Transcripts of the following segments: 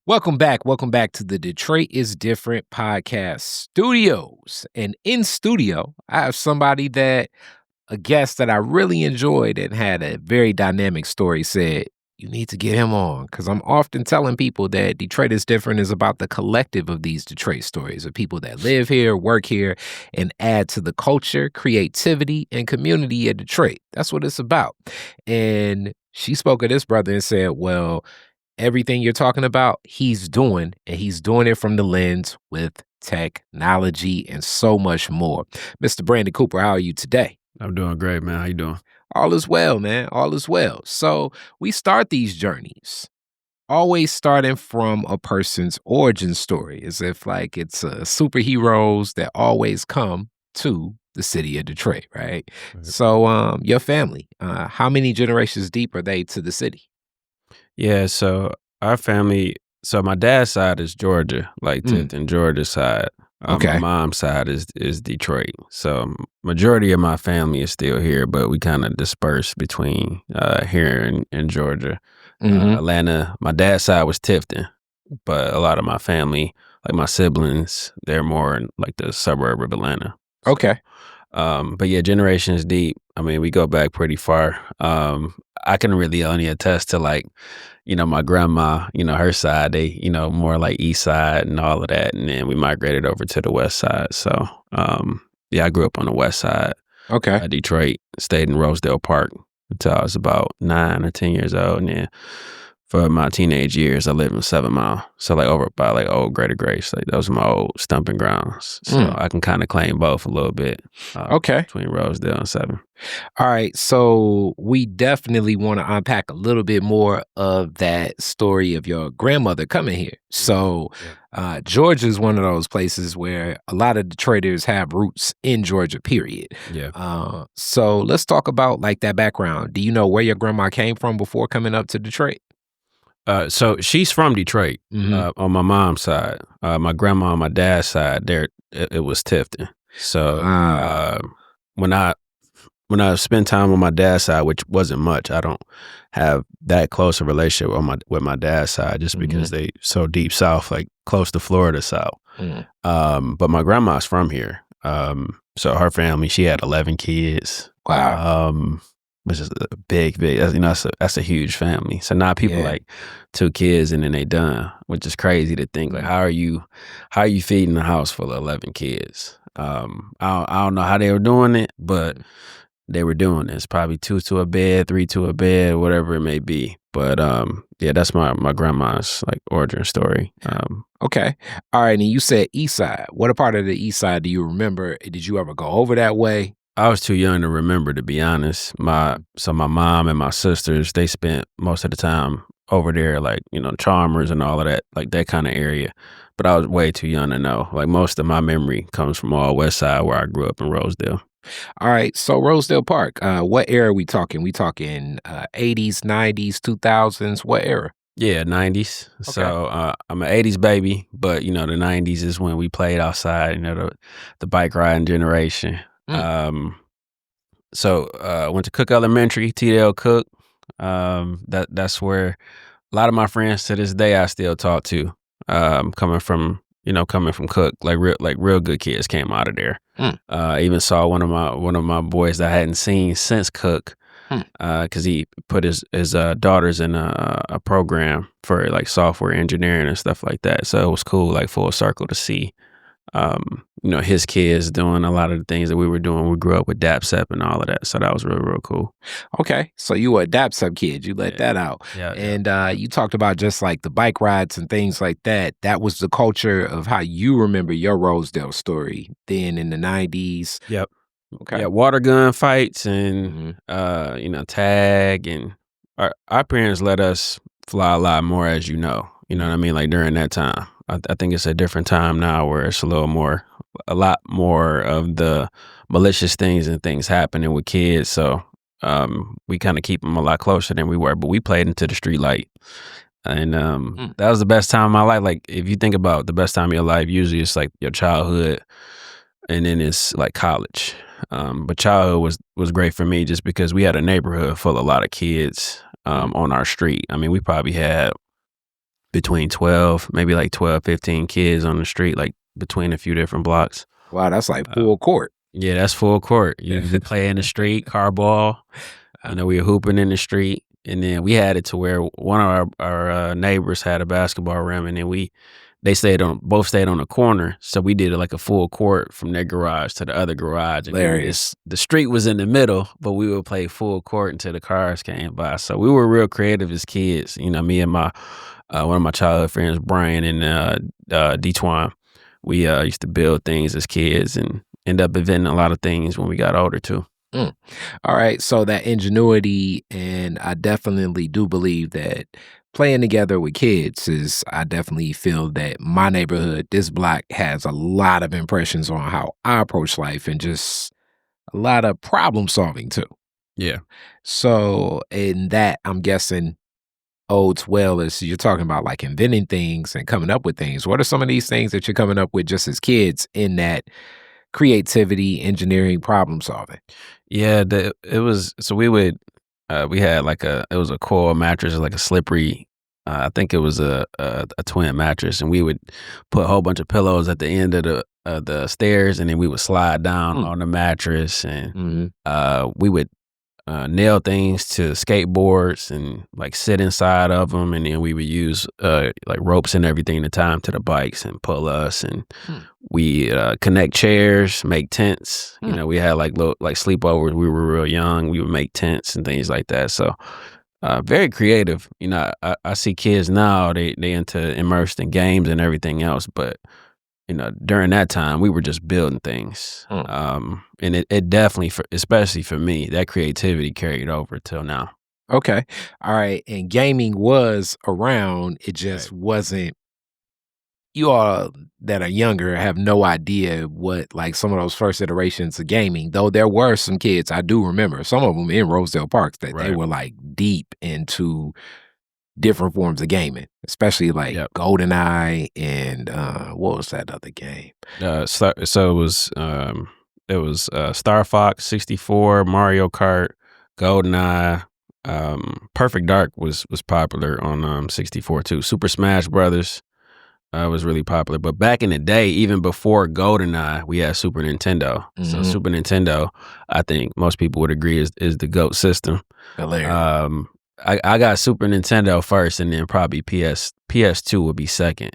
Welcome back. Welcome back to the Detroit is Different podcast studios. And in studio, I have a guest that I really enjoyed and had a very dynamic story. Said, you need to get him on because I'm often telling people that Detroit is Different is about the collective of these Detroit stories of people that live here, work here, and add to the culture, creativity, and community in Detroit. That's what it's about. And she spoke of this brother and said, well, everything you're talking about, he's doing, and he's doing it from the lens with technology and so much more. Mr. Brandon Cooper, how are you today? I'm doing great, man. How you doing? All is well, man. All is well. So we start these journeys always starting from a person's origin story, as if like it's superheroes that always come to the city of Detroit, right? So your family, how many generations deep are they to the city? Yeah, so our family, so my dad's side is Georgia, like 10th and Georgia side. Okay. My mom's side is Detroit. So majority of my family is still here, but we kind of dispersed between here and Georgia. Atlanta, my dad's side was Tifton, but a lot of my family, like my siblings, they're more in like the suburb of Atlanta. Okay. But yeah, generations deep. I mean, we go back pretty far. I can really only attest to like, my grandma, her side, they, more like east side and all of that. And then we migrated over to the west side. So, yeah, I grew up on the west side. Okay. Detroit, stayed in Rosedale Park until I was about 9 or 10 years old. And then for my teenage years, I lived in 7 Mile. So like over by like old Greater Grace, like those are my old stumping grounds. So I can kind of claim both a little bit. Okay. Between Rosedale and 7. All right. So we definitely want to unpack a little bit more of that story of your grandmother coming here. So Georgia is one of those places where a lot of Detroiters have roots in Georgia, period. Yeah. So let's talk about like that background. Do you know where your grandma came from before coming up to Detroit? So she's from Detroit on my mom's side. My grandma on my dad's side, it was Tifton. So when I spend time on my dad's side, which wasn't much, I don't have that close a relationship with my dad's side, just because they so deep south, like close to Florida south. But my grandma's from here. So her family, she had 11 kids. Wow. Which is a big, that's a huge family. So now people like 2 kids and then they done, which is crazy to think. Like, how are you feeding a house full of 11 kids? I don't know how they were doing it, but they were doing this. Probably 2 to a bed, 3 to a bed, whatever it may be. But yeah, that's my grandma's like origin story. Okay. All right. And you said east side. What a part of the east side do you remember? Did you ever go over that way? I was too young to remember, to be honest. My mom and my sisters, they spent most of the time over there, like, Chalmers and all of that, like that kind of area. But I was way too young to know. Like most of my memory comes from all west side where I grew up in Rosedale. All right. So Rosedale Park, what era are we talking? We talking 80s, 90s, 2000s? What era? Yeah, 90s. Okay. So I'm an 80s baby, but, the 90s is when we played outside, the bike riding generation. So went to Cook Elementary, TDL Cook. That's where a lot of my friends to this day I still talk to. Coming from Cook, like real good kids came out of there. I even saw one of my boys that I hadn't seen since Cook, because he put his daughters in a program for like software engineering and stuff like that. So it was cool, like full circle to see. His kids doing a lot of the things that we were doing. We grew up with DAPSEP and all of that. So that was real, real cool. Okay. So you were a DAPSEP kid. You let that out. Yeah. And you talked about just like the bike rides and things like that. That was the culture of how you remember your Rosedale story then in the 90s. Yep. Okay. Yeah, water gun fights and, tag. And our parents let us fly a lot more, as you know. You know what I mean? Like during that time. I think it's a different time now where it's a lot more of the malicious things and things happening with kids. So we kind of keep them a lot closer than we were, but we played into the street light. And that was the best time of my life. Like if you think about the best time of your life, usually it's like your childhood and then it's like college. But childhood was great for me just because we had a neighborhood full of a lot of kids on our street. I mean, we probably had between 12, maybe like 12, 15 kids on the street, like between a few different blocks. Wow, that's like full court. Yeah, that's full court. You play in the street, car ball. We were hooping in the street, and then we had it to where one of our neighbors had a basketball rim, and then both stayed on the corner, so we did like a full court from their garage to the other garage. And the street was in the middle, but we would play full court until the cars came by. So we were real creative as kids. Me and my one of my childhood friends, Brian and Detwine, we used to build things as kids and end up inventing a lot of things when we got older too. All right. So that ingenuity, and I definitely do believe that playing together with kids I definitely feel that my neighborhood, this block, has a lot of impressions on how I approach life and just a lot of problem solving too. Yeah. So in that, I'm guessing odes well as you're talking about like inventing things and coming up with things. What are some of these things that you're coming up with just as kids in that creativity, engineering, problem solving? Yeah, we had like it was a coil mattress, like a slippery, I think it was a twin mattress, and we would put a whole bunch of pillows at the end of the stairs, and then we would slide down on the mattress, and we would nail things to skateboards and like sit inside of them, and then we would use like ropes and everything to tie them to the bikes and pull us, and we connect chairs, make tents. We had like sleepovers. We were real young. We would make tents and things like that. So very creative. I see kids now, they into immersed in games and everything else, but during that time, we were just building things. And it definitely, especially for me, that creativity carried over till now. Okay. All right. And gaming was around. It just wasn't, you all that are younger have no idea what like some of those first iterations of gaming, though there were some kids, I do remember some of them in Rosedale Parks that they were like deep into different forms of gaming, especially like GoldenEye and what was that other game? So it was Star Fox 64, Mario Kart, GoldenEye, Perfect Dark was popular on 64 too. Super Smash Brothers was really popular, but back in the day, even before GoldenEye, we had Super Nintendo. So Super Nintendo, I think most people would agree is the GOAT system. Hilarious. I got Super Nintendo first, and then probably PS2 would be second,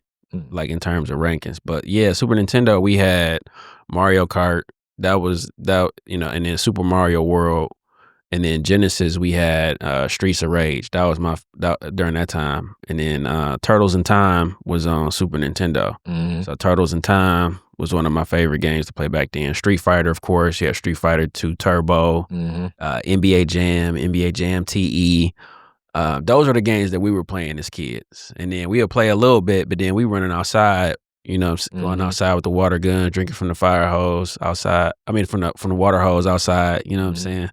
like in terms of rankings. But yeah, Super Nintendo, we had Mario Kart. And then Super Mario World, and then Genesis, we had Streets of Rage. That was during that time. And then Turtles in Time was on Super Nintendo. So Turtles in Time was one of my favorite games to play back then. Street Fighter, of course. You had Street Fighter 2 Turbo, NBA Jam TE. Those are the games that we were playing as kids. And then we would play a little bit, but then we running outside, going outside with the water gun, drinking from the fire hose outside. I mean, from the water hose outside, you know what I'm saying?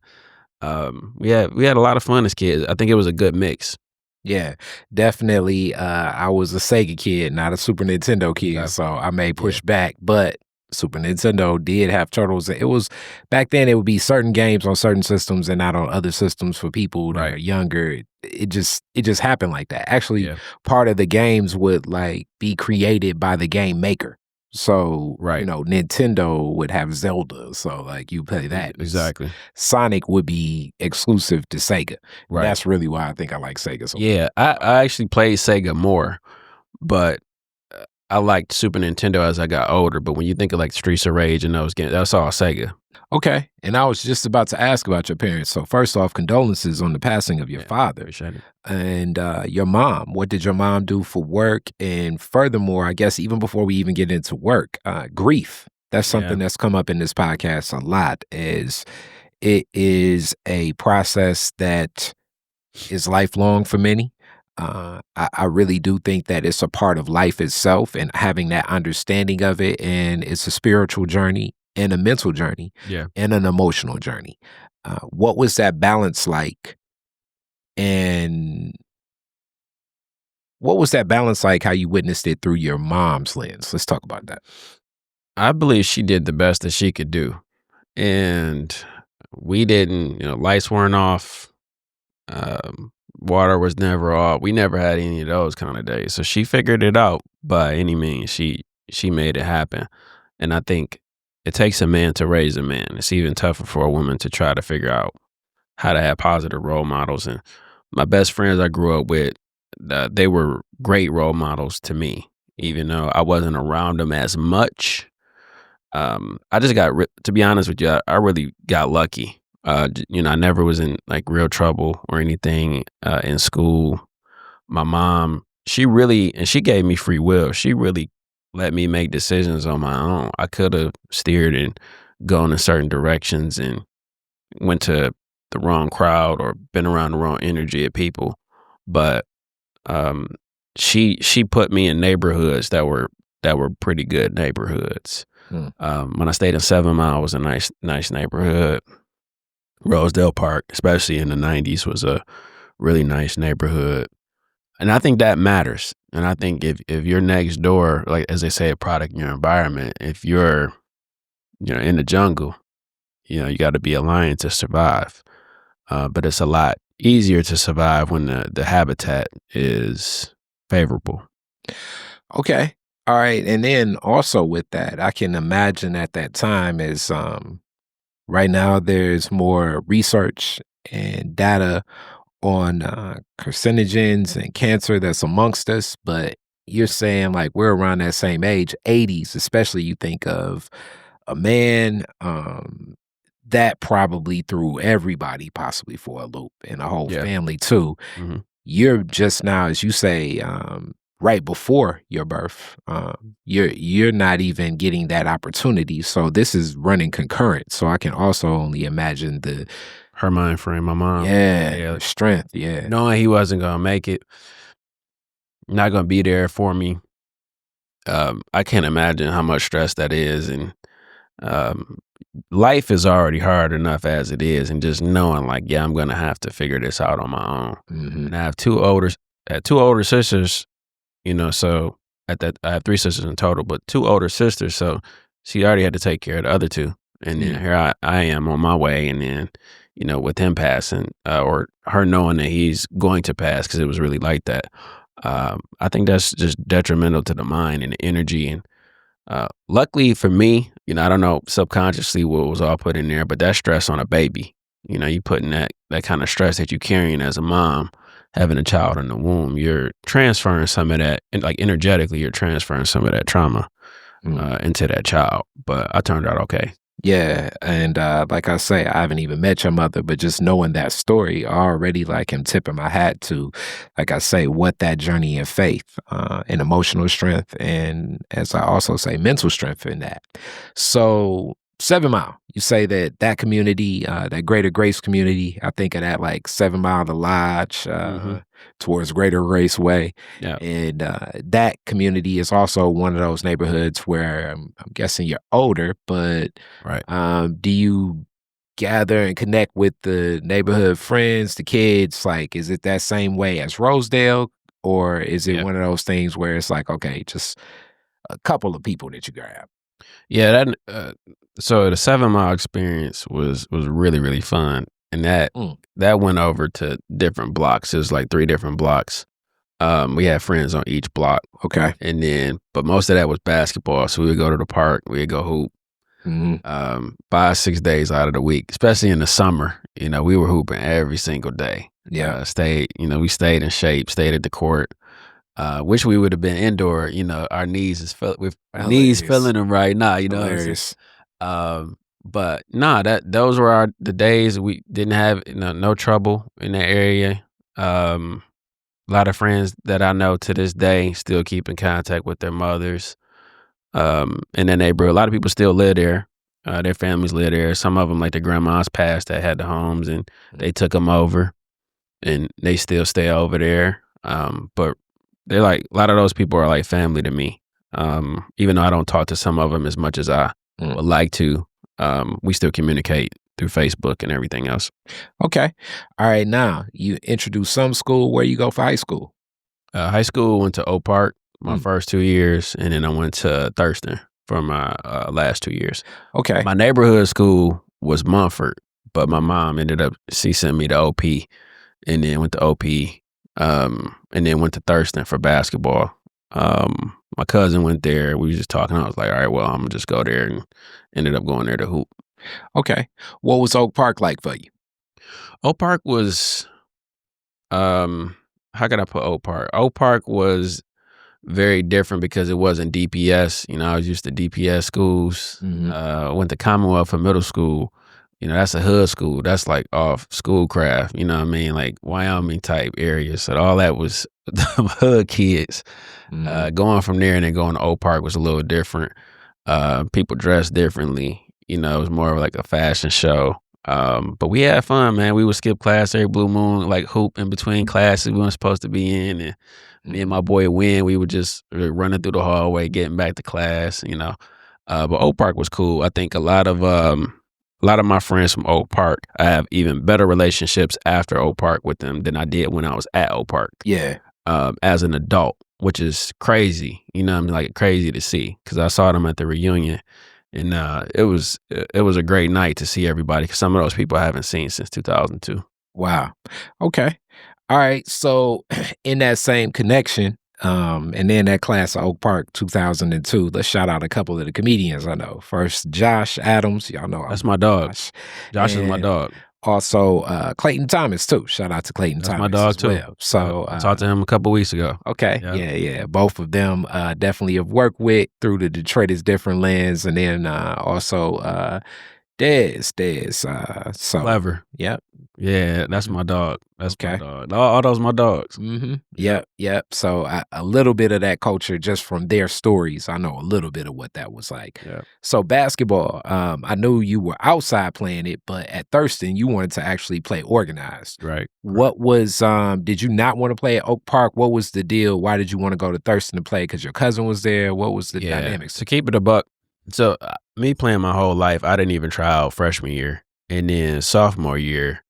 We had a lot of fun as kids. I think it was a good mix. Yeah, definitely. I was a Sega kid, not a Super Nintendo kid, so I may push back, but Super Nintendo did have Turtles. It was back then. It would be certain games on certain systems and not on other systems for people that are younger. It just happened like that. Actually, part of the games would like be created by the game maker. So Nintendo would have Zelda. So like you play that exactly. Sonic would be exclusive to Sega. Right. That's really why I think I like Sega so much. Yeah, I actually played Sega more, but I liked Super Nintendo as I got older, but when you think of like Streets of Rage and those games, that's all Sega. Okay. And I was just about to ask about your parents. So first off, condolences on the passing of your father. Appreciate it. And your mom. What did your mom do for work? And furthermore, I guess even before we even get into work, grief. That's something that's come up in this podcast a lot. Is it is a process that is lifelong for many. I really do think that it's a part of life itself, and having that understanding of it, and it's a spiritual journey and a mental journey and an emotional journey. What was that balance like? And what was that balance like, how you witnessed it through your mom's lens? Let's talk about that. I believe she did the best that she could do. And we didn't, lights weren't off. water was never off. We never had any of those kind of days. So she figured it out by any means. She made it happen. And I think it takes a man to raise a man. It's even tougher for a woman to try to figure out how to have positive role models. And my best friends I grew up with, they were great role models to me, even though I wasn't around them as much. I just got, to be honest with you, I really got lucky. I never was in like real trouble or anything in school. My mom, she gave me free will. She really let me make decisions on my own. I could have steered and gone in certain directions and went to the wrong crowd or been around the wrong energy of people. But she put me in neighborhoods that were pretty good neighborhoods. When I stayed in 7 Mile, it was a nice neighborhood. Rosedale Park, especially in the 90s, was a really nice neighborhood. And I think that matters. And I think if you're next door, like as they say, a product in your environment, if you're, in the jungle, you got to be a lion to survive. But it's a lot easier to survive when the habitat is favorable. Okay. All right. And then also with that, I can imagine at that time is right now there's more research and data on carcinogens and cancer that's amongst us, but you're saying like we're around that same age, 80s, especially you think of a man that probably threw everybody possibly for a loop and a whole family too. Mm-hmm. You're just now, as you say, right before your birth. You're not even getting that opportunity. So this is running concurrent. So I can also only imagine her mind frame, my mom. Yeah, strength, knowing he wasn't gonna make it, not gonna be there for me. I can't imagine how much stress that is, and life is already hard enough as it is, and just knowing like, yeah, I'm gonna have to figure this out on my own. Mm-hmm. And I have two older sisters, so I have 3 sisters in total, but 2 older sisters, so she already had to take care of the other 2. And then here I am on my way, and then, with him passing, or her knowing that he's going to pass, because it was really like that. I think that's just detrimental to the mind and the energy. And luckily for me, I don't know subconsciously what was all put in there, but that stress on a baby, you putting that kind of stress that you're carrying as a mom, having a child in the womb, you're transferring some of that, and like energetically, you're transferring some of that trauma into that child. But I turned out okay. Yeah, and like I say, I haven't even met your mother, but just knowing that story already, like, am tipping my hat to, like I say, what that journey in faith and emotional strength, and as I also say, mental strength in that. So 7 Mile, you say that community, that Greater Grace community, I think of that like 7 Mile, the Lodge, towards Greater Raceway. Yeah. And that community is also one of those neighborhoods where I'm guessing you're older, but Right. do you gather and connect with the neighborhood friends, the kids? Like, is it that same way as Rosedale, or is it one of those things where it's like, okay, just a couple of people that you grab? Yeah, so the 7 Mile experience was really, really fun. And that went over to different blocks. It was like 3 different blocks. We had friends on each block. Okay. And then, but most of that was basketball. So we would go to the park, we would go hoop. 5-6 days out of the week, especially in the summer, we were hooping every single day. Yeah. We stayed in shape, stayed at the court. Wish we would have been indoor. Our knees feeling them right now. Hilarious. But nah, those were the days we didn't have no trouble in that area. A lot of friends that I know to this day still keep in contact with their mothers. In that neighborhood, a lot of people still live there. Their families live there. Some of them, like their grandmas passed, that had the homes, and they took them over, and they still stay over there. But they're like, a lot of those people are like family to me. Even though I don't talk to some of them as much as I would like to, we still communicate through Facebook and everything else. Okay. All right. Now, you introduced some school. Where you go for high school? High school, went to Oak Park my first 2 years, and then I went to Thurston for my last 2 years. Okay. My neighborhood school was Mumford, but my mom she sent me to OP. and then went to OP, and then went to Thurston for basketball. My cousin went there. We was just talking. I was like, all right, well, I'm gonna just go there, and ended up going there to hoop. Okay. What was Oak Park like for you? Oak Park was, how could I put Oak Park? Oak Park was very different because it wasn't DPS. You know, I was used to DPS schools. Went to Commonwealth for middle school. You know, that's a hood school. That's like off Schoolcraft. You know what I mean? Like Wyoming type areas. So all that was hood kids. Going from there and then going to Oak Park was a little different. People dressed differently. You know, it was more of like a fashion show. But we had fun, man. We would skip class every blue moon, like hoop in between classes we weren't supposed to be in, and me and my boy Win, we would just running through the hallway, getting back to class, you know. But Oak Park was cool. I think a lot of my friends from Oak Park, I have even better relationships after Oak Park with them than I did when I was at Oak Park. Yeah. As an adult, which is crazy, you know what I mean? Like crazy to see, because I saw them at the reunion. And it was a great night to see everybody, because some of those people I haven't seen since 2002. Wow. Okay. All right. So in that same connection, and then that class of Oak Park 2002, let's shout out a couple of the comedians I know. First, Josh Adams. Y'all know that's my dog. Josh is my And dog. Also, Clayton Thomas too. Shout out to Clayton Thomas. My dog too. Well. So I talked to him a couple weeks ago. Okay. Yeah. Yeah. Both of them definitely have worked with through the Detroit is Different lens, and then also Dez. So Clever. Yep. Yeah, that's my dog. That's Okay. my dog. All those my dogs. Yep. So a little bit of that culture just from their stories. I know a little bit of what that was like. Yeah. So basketball, I knew you were outside playing it, but at Thurston, you wanted to actually play organized. Right. What was, did you not want to play at Oak Park? What was the deal? Why did you want to go to Thurston to play? Because your cousin was there? What was the dynamics? To keep it a buck, so me playing my whole life, I didn't even try out freshman year. And then sophomore year,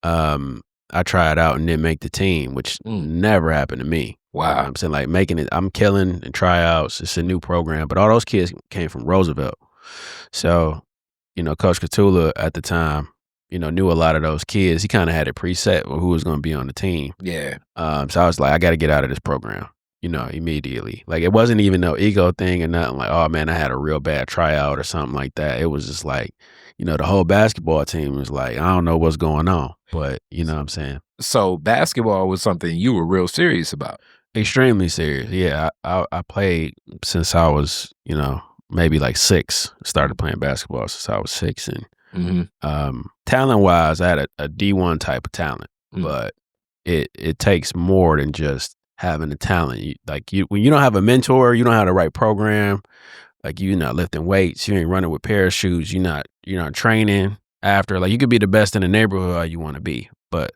I tried out and didn't make the team, which never happened to me. Wow. I'm saying, like, making it, I'm killing and tryouts. It's a new program, but all those kids came from Roosevelt. So, you know, Coach Catula at the time, you know, knew a lot of those kids. He kind of had it preset who was going to be on the team. Yeah. So I was like, I got to get out of this program, you know, immediately. Like, it wasn't even no ego thing or nothing like, oh man, I had a real bad tryout or something like that. It was just like, you know, the whole basketball team was like, I don't know what's going on, but you know what I'm saying? So basketball was something you were real serious about. Extremely serious. Yeah. I played since I was, you know, maybe like 6. Started playing basketball since I was 6. And talent wise, I had a D1 type of talent, but it takes more than just having the talent. When you don't have a mentor, you don't have the right program. Like, you're not lifting weights, you ain't running with parachutes, you're not training after. Like, you could be the best in the neighborhood all you want to be, but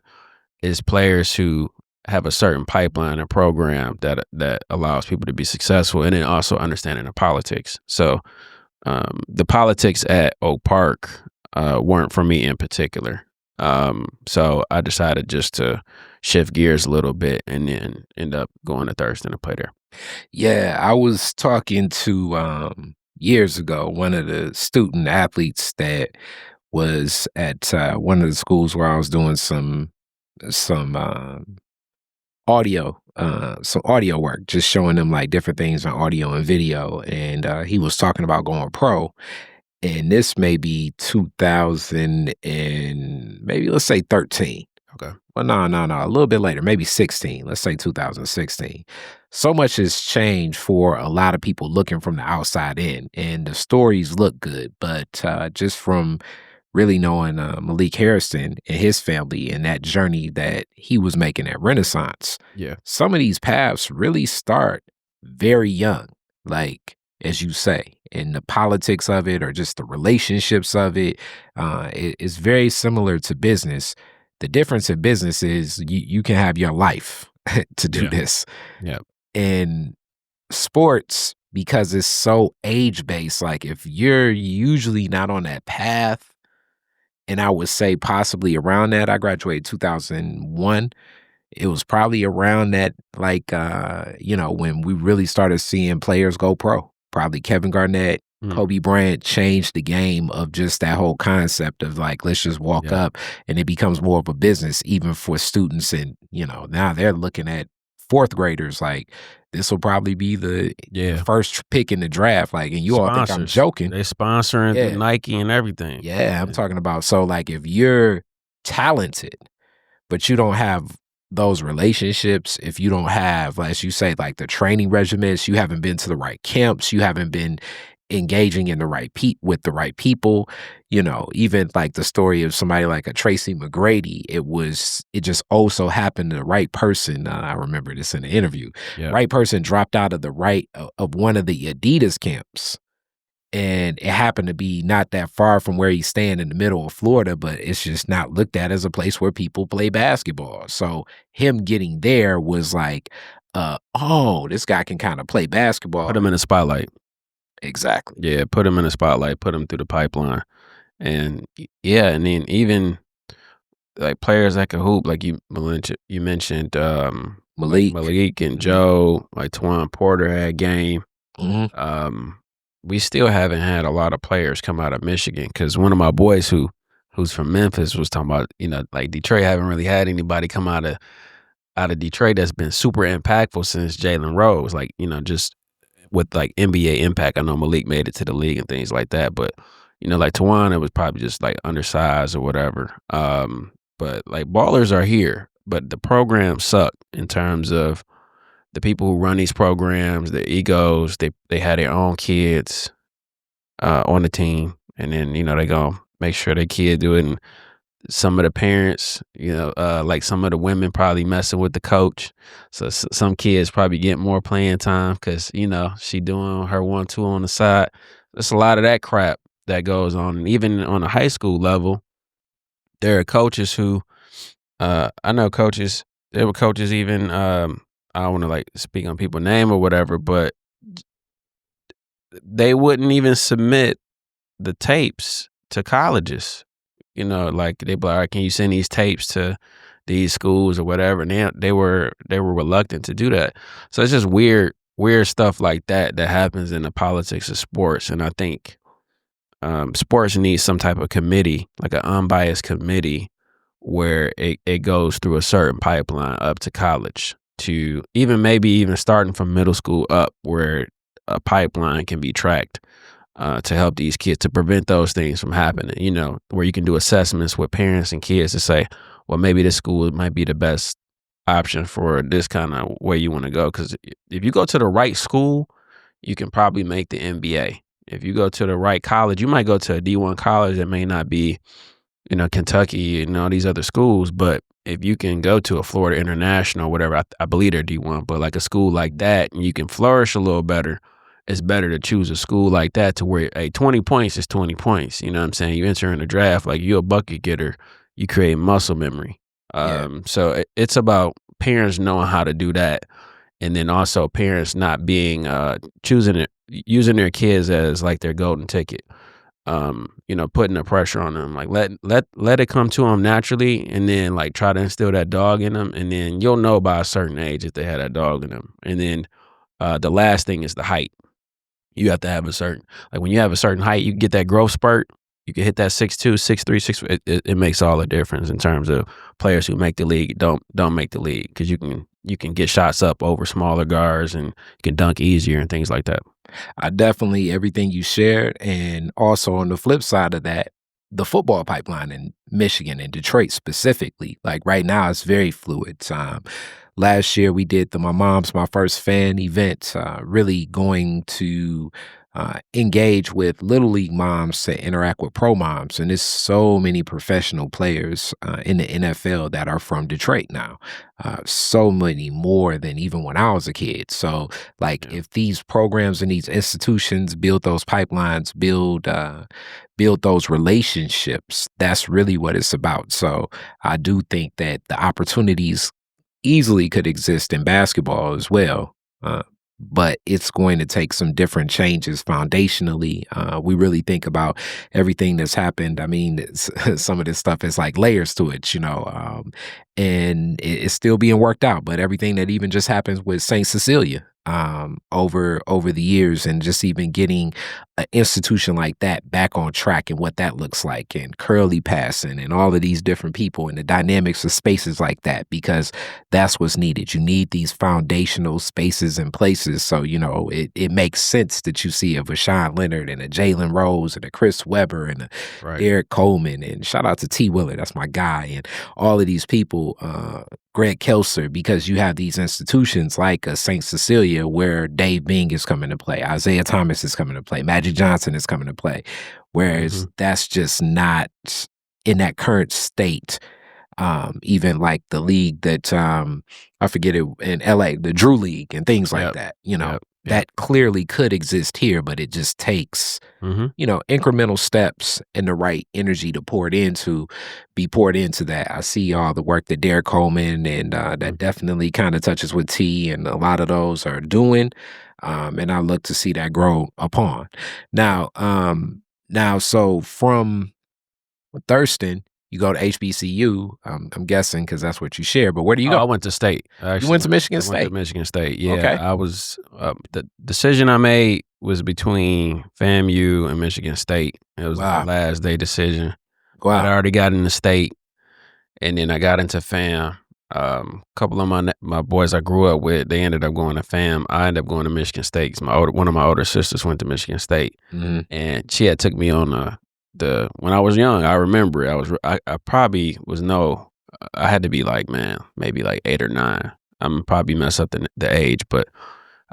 it's players who have a certain pipeline and program that allows people to be successful, and then also understanding the politics. So the politics at Oak Park weren't for me in particular. So I decided just to shift gears a little bit and then end up going to Thurston to play there. Yeah, I was talking to years ago one of the student athletes that was at one of the schools where I was doing some audio work, just showing them like different things on audio and video, and he was talking about going pro. And this may be 2000 and maybe let's say 13. Okay. Well, no, a little bit later, maybe 16. Let's say 2016. So much has changed for a lot of people looking from the outside in, and the stories look good. But just from really knowing Malik Harrison and his family and that journey that he was making at Renaissance, some of these paths really start very young, like as you say, and the politics of it or just the relationships of it. It's very similar to business. The difference in business is you can have your life to do this. Yeah. In sports, because it's so age-based, like if you're usually not on that path, and I would say possibly around that, I graduated 2001. It was probably around that, like, when we really started seeing players go pro. Probably Kevin Garnett, Kobe Bryant changed the game of just that whole concept of like, let's just walk up, and it becomes more of a business even for students. And, now they're looking at fourth graders like this will probably be the first pick in the draft. Like, and you all think I'm joking. They sponsoring through Nike and everything. Yeah, I'm talking about. So like if you're talented, but you don't have those relationships, if you don't have, as you say, like the training regimens, you haven't been to the right camps, you haven't been engaging in the right with the right people, even like the story of somebody like a Tracy McGrady, it just also happened to the right person. I remember this in the interview. Right person dropped out of of one of the Adidas camps. And it happened to be not that far from where he's staying in the middle of Florida, but it's just not looked at as a place where people play basketball. So him getting there was like, oh, this guy can kind of play basketball. Put him in the spotlight. Exactly. Yeah, put him in the spotlight, put him through the pipeline. And and then even like players that can hoop, like you mentioned Malik and Joe, like Twan Porter had game. We still haven't had a lot of players come out of Michigan, because one of my boys who's from Memphis was talking about, like Detroit haven't really had anybody come out of Detroit that's been super impactful since Jalen Rose, like, just with like NBA impact. I know Malik made it to the league and things like that, but like Tawana was probably just like undersized or whatever. But like ballers are here, but the programs suck in terms of the people who run these programs, their egos. They had their own kids on the team, and then they gonna make sure their kid do it. And some of the parents, like some of the women probably messing with the coach. So some kids probably get more playing time because she doing her 1-2 on the side. There's a lot of that crap that goes on, and even on a high school level, there are coaches who I know coaches. There were coaches even. I don't want to like speak on people's name or whatever, but they wouldn't even submit the tapes to colleges. Like they'd be like, all right, can you send these tapes to these schools or whatever? And they were reluctant to do that. So it's just weird stuff like that happens in the politics of sports. And I think sports needs some type of committee, like an unbiased committee, where it goes through a certain pipeline up to college, to maybe even starting from middle school up, where a pipeline can be tracked to help these kids, to prevent those things from happening, where you can do assessments with parents and kids to say, well, maybe this school might be the best option for this kind of way you want to go. Because if you go to the right school, you can probably make the NBA. If you go to the right college, you might go to a D1 college that may not be, Kentucky and all these other schools, but if you can go to a Florida International or whatever, I believe they're D1, but like a school like that, and you can flourish a little better, it's better to choose a school like that, to where 20 points is 20 points. You know what I'm saying? You enter in the draft, like you're a bucket getter, you create muscle memory. So it's about parents knowing how to do that. And then also parents not being, using their kids as like their golden ticket. Putting the pressure on them, like let it come to them naturally, and then like try to instill that dog in them, and then you'll know by a certain age if they had that dog in them. And then the last thing is the height. You have to have a certain, like when you have a certain height, you get that growth spurt. You can hit that 6'2", 6'3", 6. It makes all the difference in terms of players who make the league don't make the league, because you can get shots up over smaller guards, and you can dunk easier and things like that. I definitely, everything you shared. And also on the flip side of that, the football pipeline in Michigan and Detroit specifically, like right now it's very fluid. Last year we did my first fan event, really going to engage with little league moms to interact with pro moms. And there's so many professional players in the NFL that are from Detroit now. So many more than even when I was a kid. So like if these programs and these institutions build those pipelines, build those relationships, that's really what it's about. So I do think that the opportunities easily could exist in basketball as well. But it's going to take some different changes foundationally. We really think about everything that's happened. I mean, some of this stuff is like layers to it, and it's still being worked out. But everything that even just happens with St. Cecilia, over the years, and just even getting an institution like that back on track and what that looks like, and curly passing and all of these different people and the dynamics of spaces like that, because that's what's needed. You need these foundational spaces and places. So, it makes sense that you see a Vashawn Leonard and a Jalen Rose and a Chris Webber and a Derek Coleman, and shout out to T. Willard, that's my guy, and all of these people, Greg Kelser, because you have these institutions like a St. Cecilia where Dave Bing is coming to play, Isaiah Thomas is coming to play, Magic Johnson is coming to play, whereas that's just not in that current state. Even like the league that I forget it in LA, the Drew League and things like that, that clearly could exist here, but it just takes incremental steps and the right energy to be poured into that. I see all the work that Derek Coleman and that definitely kind of touches with T, and a lot of those are doing, and I look to see that grow upon. Now, so from Thurston, you go to HBCU, I'm guessing, because that's what you share. But where do you go? I went to State. You went to Michigan State? I went to Michigan State, yeah. Okay. I was, the decision I made was between FAMU and Michigan State. It was the last day decision. Wow. I'd already got into State, and then I got into FAM. A couple of my boys I grew up with, they ended up going to FAM. I ended up going to Michigan State. One of my older sisters went to Michigan State, and she had took me on when I was young. I remember I probably I had to be like, maybe like 8 or 9. I'm probably mess up the age, but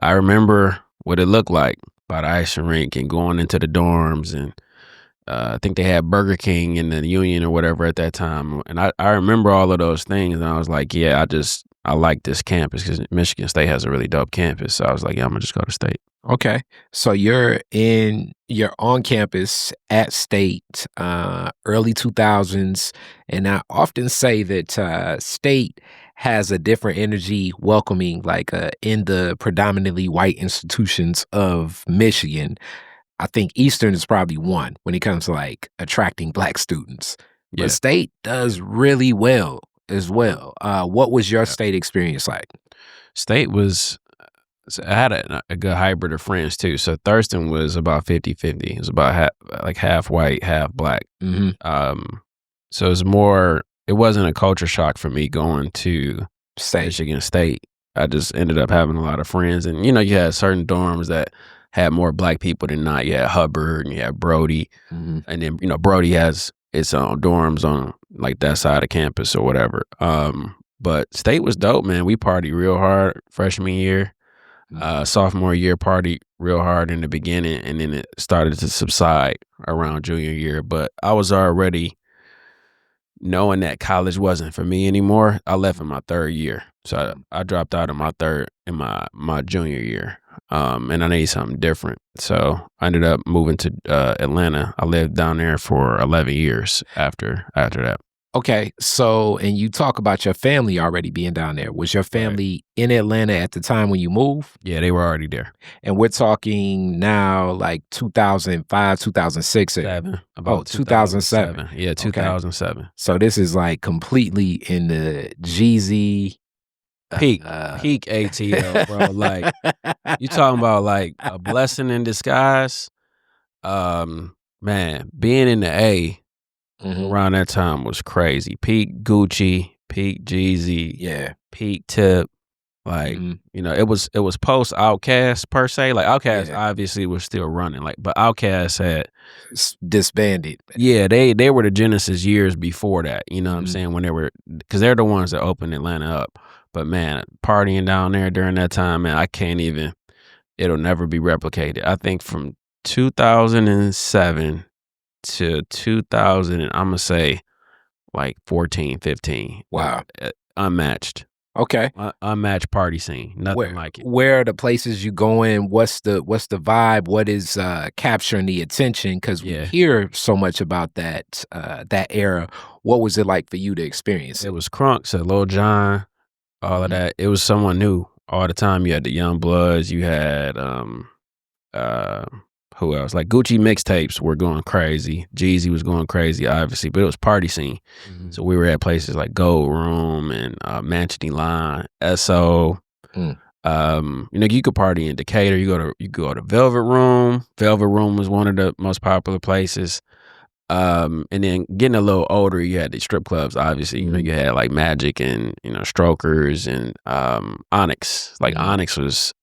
I remember what it looked like by the ice rink and going into the dorms, and I think they had Burger King in the Union or whatever at that time. And I remember all of those things, and I was like, yeah, I like this campus, because Michigan State has a really dope campus. So I was like, yeah, I'm gonna just go to State. Okay. So you're on campus at State, early 2000s. And I often say that State has a different energy welcoming, like in the predominantly white institutions of Michigan. I think Eastern is probably one when it comes to like attracting Black students. Yeah. But State does really well as well. What was your State experience like? State was, I had a good hybrid of friends too. So Thurston was about 50-50. It was about half white, half Black. So it was more, it wasn't a culture shock for me going to Michigan State. I just ended up having a lot of friends, and you had certain dorms that had more Black people than not. You had Hubbard and you had Brody, and then Brody has its own dorms on like that side of campus or whatever. But State was dope, man. We partied real hard freshman year. Sophomore year partied real hard in the beginning, and then it started to subside around junior year. But I was already knowing that college wasn't for me anymore. I left in my 3rd year, so I dropped out of my junior year, and I needed something different. So I ended up moving to Atlanta. I lived down there for 11 years after that. Okay, so, and you talk about your family already being down there. Was your family in Atlanta at the time when you moved? Yeah, they were already there. And we're talking now like 2005, 2006. 2007. Yeah, 2007. Okay. So this is like completely in the Jeezy peak ATL, bro. Like, you talking about like a blessing in disguise. Man, being in the A around that time was crazy. Peak Gucci, peak Jeezy, peak Tip. Like, it was post Outkast per se. Like Outkast obviously was still running, like, but Outkast had disbanded. Yeah, they were the Genesis years before that. You know what I'm saying? When because they're the ones that opened Atlanta up. But man, partying down there during that time, man, it'll never be replicated. I think from 2007 to 2000, and I'm going to say like 14, 15. Wow. Unmatched. Okay. Unmatched party scene. Nothing like it. Where are the places you going? What's the vibe? What is capturing the attention? Because we hear so much about that era. What was it like for you to experience it? It was Crunks at Lil Jon, all of that. It was someone new all the time. You had the Young Bloods. You had who else? Like Gucci mixtapes were going crazy. Jeezy was going crazy, obviously, but it was party scene. So we were at places like Gold Room and Manchity Line, SO, You could party in Decatur. You go to Velvet Room. Velvet Room was one of the most popular places. And then getting a little older, you had the strip clubs. Obviously, you had like Magic and Strokers and Onyx. Like Onyx was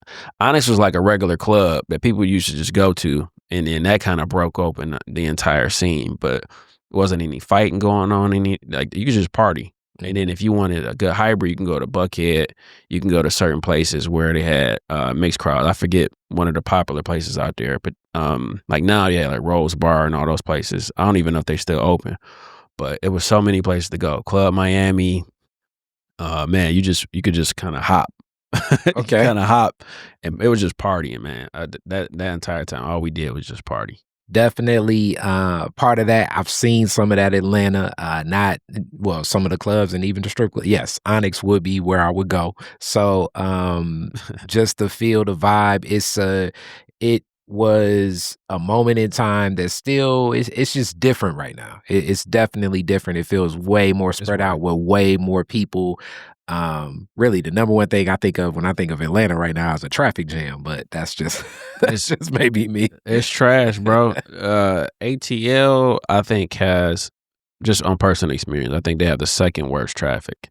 like a regular club that people used to just go to, and then that kind of broke open the entire scene. But wasn't any fighting going on. Like you could just party. And then if you wanted a good hybrid, you can go to Buckhead. You can go to certain places where they had mixed crowds. I forget one of the popular places out there, but like now, yeah, like Rose Bar and all those places. I don't even know if they're still open, but it was so many places to go. Club Miami, man, you could just kind of hop. Okay. Kind of hop, and it was just partying, man. That entire time, all we did was just party. Definitely part of that. I've seen some of that Atlanta, some of the clubs and even the strip club. Yes, Onyx would be where I would go. So just to feel the vibe, it was a moment in time that still it's just different right now. It's definitely different. It feels way more spread out with way more people. Really the number one thing I think of when I think of Atlanta right now is a traffic jam, but that's just just maybe me. It's trash, bro. ATL I think has, just on personal experience, I think they have the second worst traffic.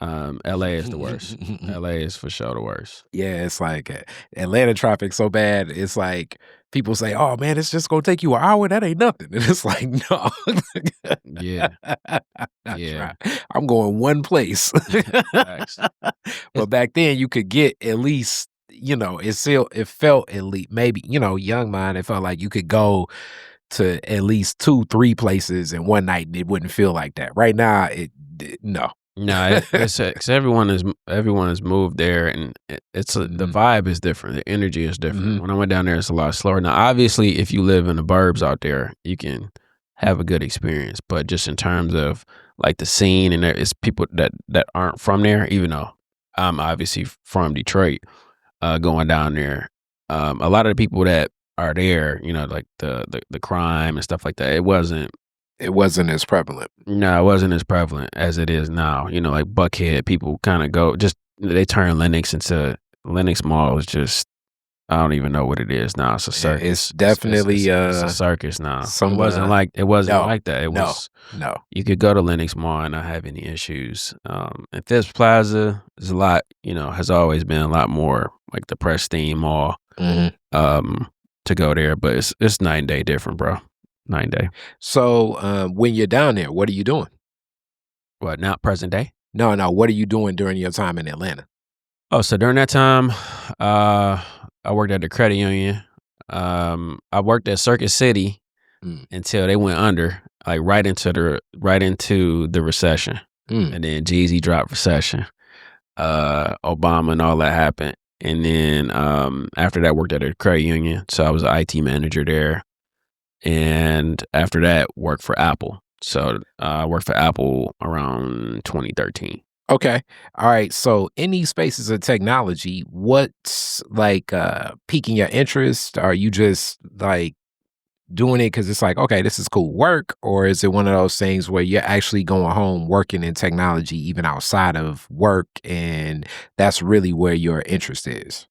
LA is the worst. LA is for sure the worst. Yeah, it's like Atlanta traffic so bad. It's like people say, "Oh man, it's just gonna take you an hour. That ain't nothing." And it's like, no. Yeah. Yeah. Right. I'm going one place. But back then, you could get at least, it felt at least maybe, young mind. It felt like you could go to at least 2, 3 places in one night, and it wouldn't feel like that. Right now, no. No, it's because everyone has moved there, and the vibe is different. The energy is different. When I went down there, it's a lot slower. Now, obviously, if you live in the burbs out there, you can have a good experience. But just in terms of like the scene, and it's people that aren't from there, even though I'm obviously from Detroit, going down there, a lot of the people that are there, like the crime and stuff like that, it wasn't as prevalent. No, it wasn't as prevalent as it is now. Like Buckhead, people kind of go, they turn Lenox Mall is just, I don't even know what it is now. It's a circus. It's definitely it's a circus now. It wasn't like that. It was no. You could go to Lenox Mall and not have any issues. And Phipps Plaza is a lot, has always been a lot more like the pristine mall to go there, but it's night and day different, bro. 9 day. So when you're down there, what are you doing? What, not present day? No. What are you doing during your time in Atlanta? Oh, so during that time, I worked at the credit union. I worked at Circuit City until they went under, like right into the recession. And then Jeezy dropped recession. Obama and all that happened. And then after that, I worked at a credit union. So I was an IT manager there. And after that, worked for Apple. So I worked for Apple around 2013. Okay. All right. So in these spaces of technology, what's like piquing your interest? Are you just like doing it because it's like, okay, this is cool work? Or is it one of those things where you're actually going home working in technology even outside of work, and that's really where your interest is?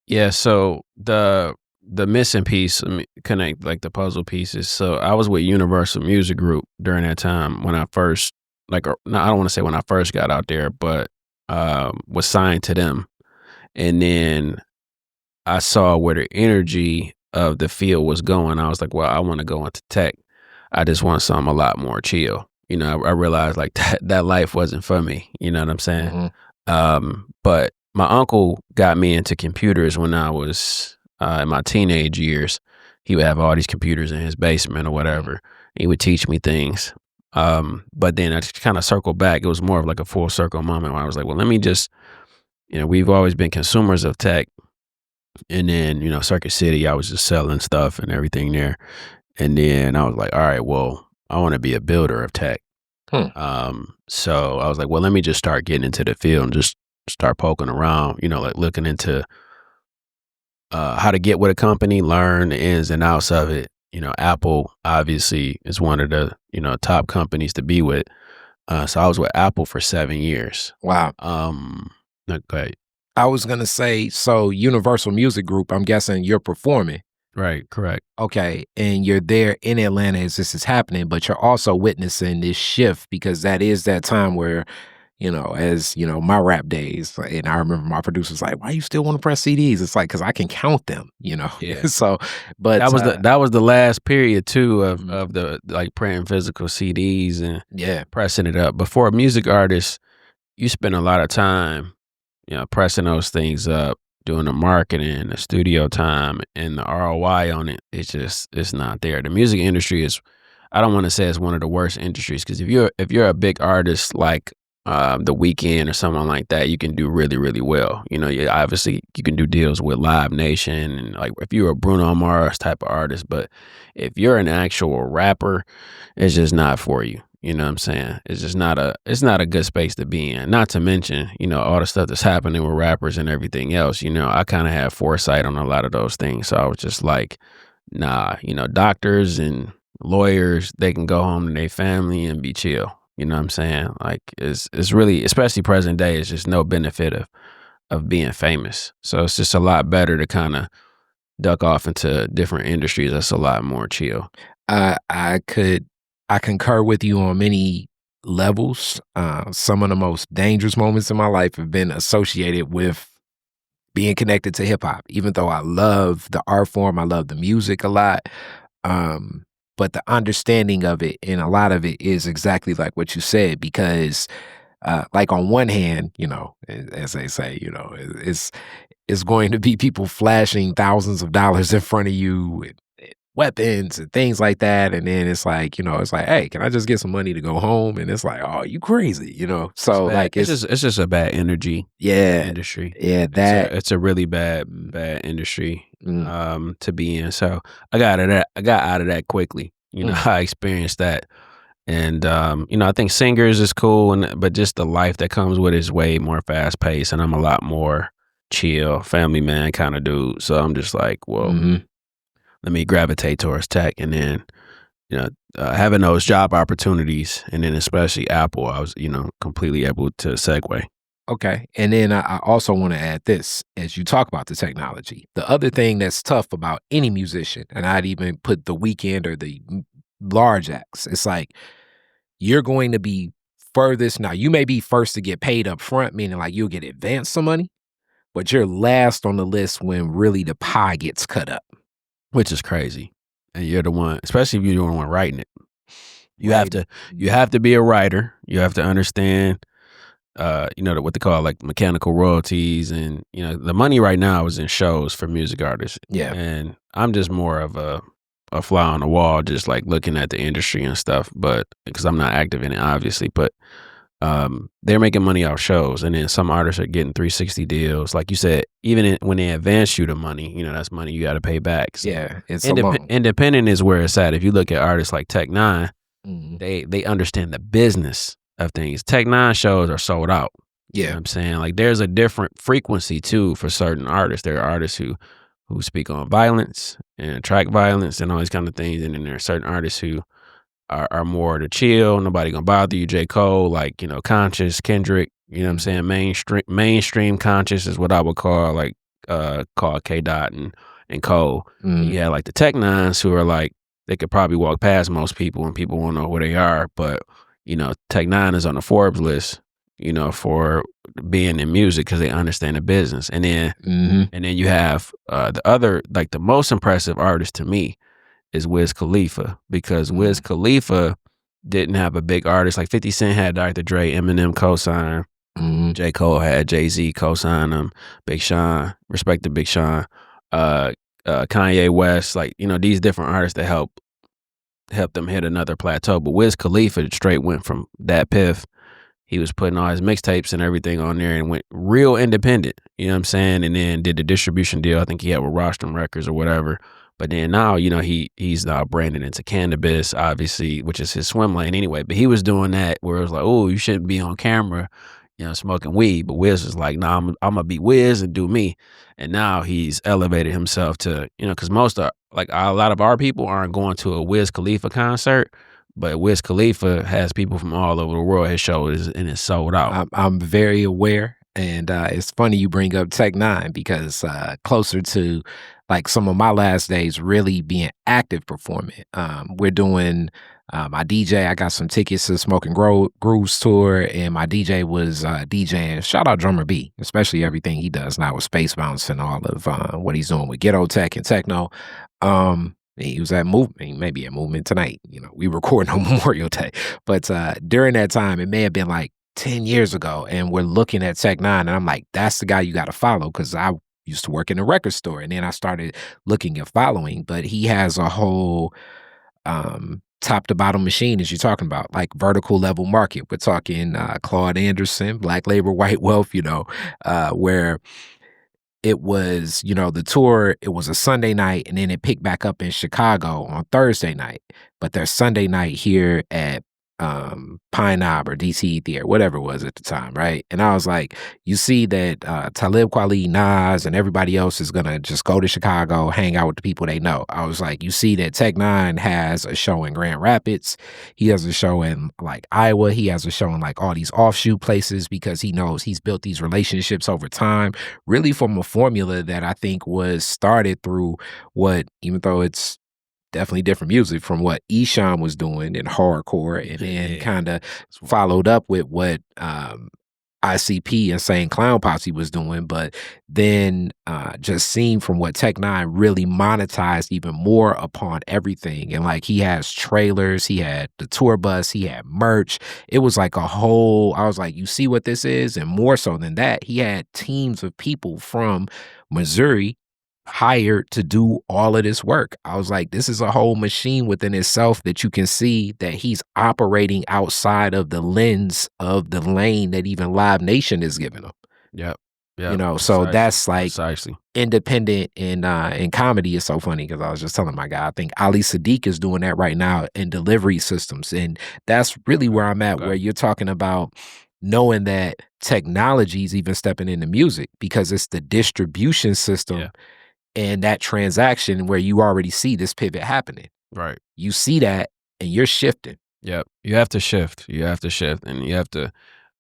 Yeah. So the missing piece, connect like the puzzle pieces. So I was with Universal Music Group during that time when I first, I don't want to say when I first got out there, but was signed to them. And then I saw where the energy of the field was going. I was like, well, I want to go into tech. I just want something a lot more chill. I realized like that life wasn't for me. You know what I'm saying? But my uncle got me into computers when I was in my teenage years. He would have all these computers in his basement or whatever. He would teach me things. But then I just kind of circled back. It was more of like a full circle moment where I was like, well, let me just, we've always been consumers of tech. And then, Circuit City, I was just selling stuff and everything there. And then I was like, all right, well, I want to be a builder of tech. So I was like, well, let me just start getting into the field and just start poking around, like looking into how to get with a company, learn the ins and outs of it. Apple obviously is one of the, top companies to be with. So I was with Apple for 7 years. Wow. Okay. I was gonna say, so Universal Music Group, I'm guessing you're performing. Right, correct. Okay, and you're there in Atlanta as this is happening, but you're also witnessing this shift because that is that time where, as my rap days, and I remember my producer's like, "Why you still want to press CDs?" It's like, "'Cause I can count them," Yeah. So, but That was the last period too mhm, of the like printing physical CDs and yeah, pressing it up. Before a music artist, you spend a lot of time, pressing those things up, doing the marketing, the studio time, and the ROI on it. It's not there. The music industry is, I don't want to say it's one of the worst industries because if you're a big artist like The Weeknd or someone like that, you can do really really well. Obviously you can do deals with Live Nation and like if you're a Bruno Mars type of artist, but if you're an actual rapper, it's just not for you. You know what I'm saying? It's not a good space to be in. Not to mention, all the stuff that's happening with rappers and everything else. I kind of had foresight on a lot of those things. So I was just like, nah, doctors and lawyers, they can go home to their family and be chill. You know what I'm saying? Like it's really, especially present day, it's just no benefit of being famous. So it's just a lot better to kind of duck off into different industries that's a lot more chill. I concur with you on many levels. Some of the most dangerous moments in my life have been associated with being connected to hip hop, even though I love the art form, I love the music a lot. But the understanding of it and a lot of it is exactly like what you said, because like on one hand, as they say, it's going to be people flashing thousands of dollars in front of you and weapons and things like that. And then it's like, it's like, hey, can I just get some money to go home? And it's like, oh, you crazy, It's So bad. like It's just a bad energy yeah, industry. yeah, that It's a really bad industry mm, to be in. So I got out of that quickly. mm, I experienced that. And I think singers is cool but just the life that comes with it is way more fast paced and I'm a lot more chill, family man kind of dude. So I'm just like, well, mhm. let me gravitate towards tech and then having those job opportunities and then especially Apple, I was, completely able to segue. Okay. And then I also want to add this as you talk about the technology. The other thing that's tough about any musician, and I'd even put the weekend or the large acts, it's like you're going to be furthest. Now, you may be first to get paid up front, meaning like you'll get advanced some money, but you're last on the list when really the pie gets cut up. Which is crazy. And you're the one, especially if you're the one writing it. Right. You have to be a writer. You have to understand what they call like mechanical royalties and the money right now is in shows for music artists. Yeah. And I'm just more of a fly on the wall, just like looking at the industry and stuff, but because I'm not active in it obviously, but they're making money off shows, and then some artists are getting 360 deals. Like you said, even when they advance you the money, that's money you got to pay back. So Yeah. It's a loan. independent is where it's at. If you look at artists like Tech Nine, Mhm. they understand the business of things. Tech Nine shows are sold out. You know Yeah. what I'm saying? Like there's a different frequency too for certain artists. There are artists who speak on violence and attract violence and all these kind of things, and then there are certain artists who are more to chill. Nobody gonna bother you. J. Cole, like, conscious, Kendrick, you know what I'm saying? Mainstream conscious is what I would call call K Dot and Cole. And Mm. you have like the Tech Nines who are like, they could probably walk past most people and people won't know where they are. But, Tech Nine is on the Forbes list, for being in music because they understand the business. And then Mhm. you have the other, like the most impressive artist to me is Wiz Khalifa, because Wiz Mm. Khalifa didn't have a big artist. Like 50 Cent had Dr. Dre, Eminem co-sign, Mhm. J. Cole had Jay-Z co-sign him, Big Sean, respect to Big Sean, Kanye West, like, these different artists that help them hit another plateau. But Wiz Khalifa straight went from that piff. He was putting all his mixtapes and everything on there and went real independent, you know what I'm saying? And then did the distribution deal. I think he had with Rostrum Records or whatever. But then now, he's now branded into cannabis, obviously, which is his swim lane anyway. But he was doing that where it was like, oh, you shouldn't be on camera, smoking weed. But Wiz was like, nah, I'm gonna be Wiz and do me. And now he's elevated himself to, because most of like a lot of our people aren't going to a Wiz Khalifa concert. But Wiz Khalifa has people from all over the world. His show is sold out. I'm very aware. And it's funny you bring up Tech Nine because closer to like some of my last days really being active performing. We're doing my DJ. I got some tickets to the Smoking Grooves tour, and my DJ was DJing. Shout out Drummer B, especially everything he does now with Space Bounce and all of what he's doing with Ghetto Tech and Techno. He was at Movement, maybe at Movement tonight. You know, we recording on Memorial Day, but during that time, it may have been like 10 years ago, and we're looking at Tech Nine, and I'm like, that's the guy you got to follow because I used to work in a record store, and then I started looking and following. But he has a whole top to bottom machine, as you're talking about, like vertical level market. We're talking Claude Anderson, Black Labor, White Wealth, you know, where it was, you know, the tour, it was a Sunday night, and then it picked back up in Chicago on Thursday night. But their Sunday night here at Pine Knob or DC Theater, whatever it was at the time, right? And I was like, you see that Talib Kweli, Nas, and everybody else is gonna just go to Chicago, hang out with the people they know. I was like, you see that Tech Nine has a show in Grand Rapids, he has a show in like Iowa, he has a show in like all these offshoot places because he knows he's built these relationships over time, really from a formula that I think was started through what, even though it's definitely different music from what Esham was doing in hardcore, and then kind of followed up with what ICP, Insane Clown Posse, was doing, but then just seeing from what Tech Nine really monetized even more upon everything. And like he has trailers, he had the tour bus, he had merch. It was like a whole, I was like, you see what this is? And more so than that, he had teams of people from Missouri hired to do all of this work. I was like, this is a whole machine within itself that you can see that he's operating outside of the lens of the lane that even Live Nation is giving him. Yep. You know, so that's like precisely independent in comedy is so funny because I was just telling my guy, I think Ali Sadiq is doing that right now in delivery systems. And that's really where I'm at, where you're talking about knowing that technology is even stepping into music because it's the distribution system. Yeah. And that transaction where you already see this pivot happening. Right. You see that and you're shifting. Yep. You have to shift. You have to shift. And you have to,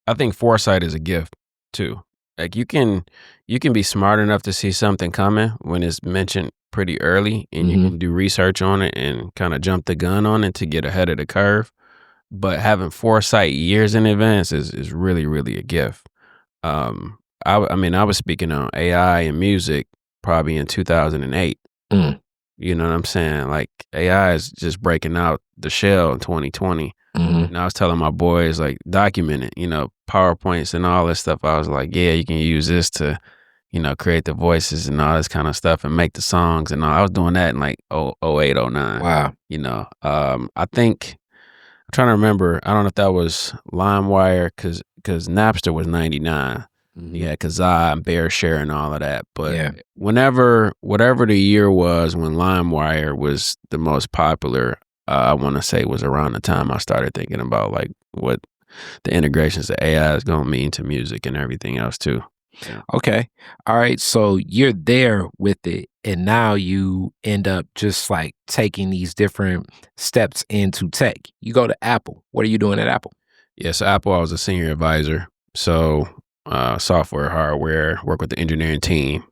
I think foresight is a gift too. Like you can be smart enough to see something coming when it's mentioned pretty early, and you can do research on it and kind of jump the gun on it to get ahead of the curve. But having foresight years in advance is really, really a gift. I mean, I was speaking on AI and music probably in 2008. You know what I'm saying? Like AI is just breaking out the shell in 2020. And I was telling my boys, like, document it, you know, PowerPoints and all this stuff. I was like, yeah, you can use this to, you know, create the voices and all this kind of stuff and make the songs and all. I was doing that in like 08, 09. Wow. You know, I think, I'm trying to remember, I don't know if that was LimeWire because Napster was 99. You had Kazaa and BearShare and all of that. But whatever the year was when LimeWire was the most popular, I want to say was around the time I started thinking about like what the integrations of AI is going to mean to music and everything else too. Yeah. Okay. All right. So you're there with it, and now you end up just like taking these different steps into tech. You go to Apple. What are you doing at Apple? Yes, Apple, I was a senior advisor. So software, hardware, work with the engineering team.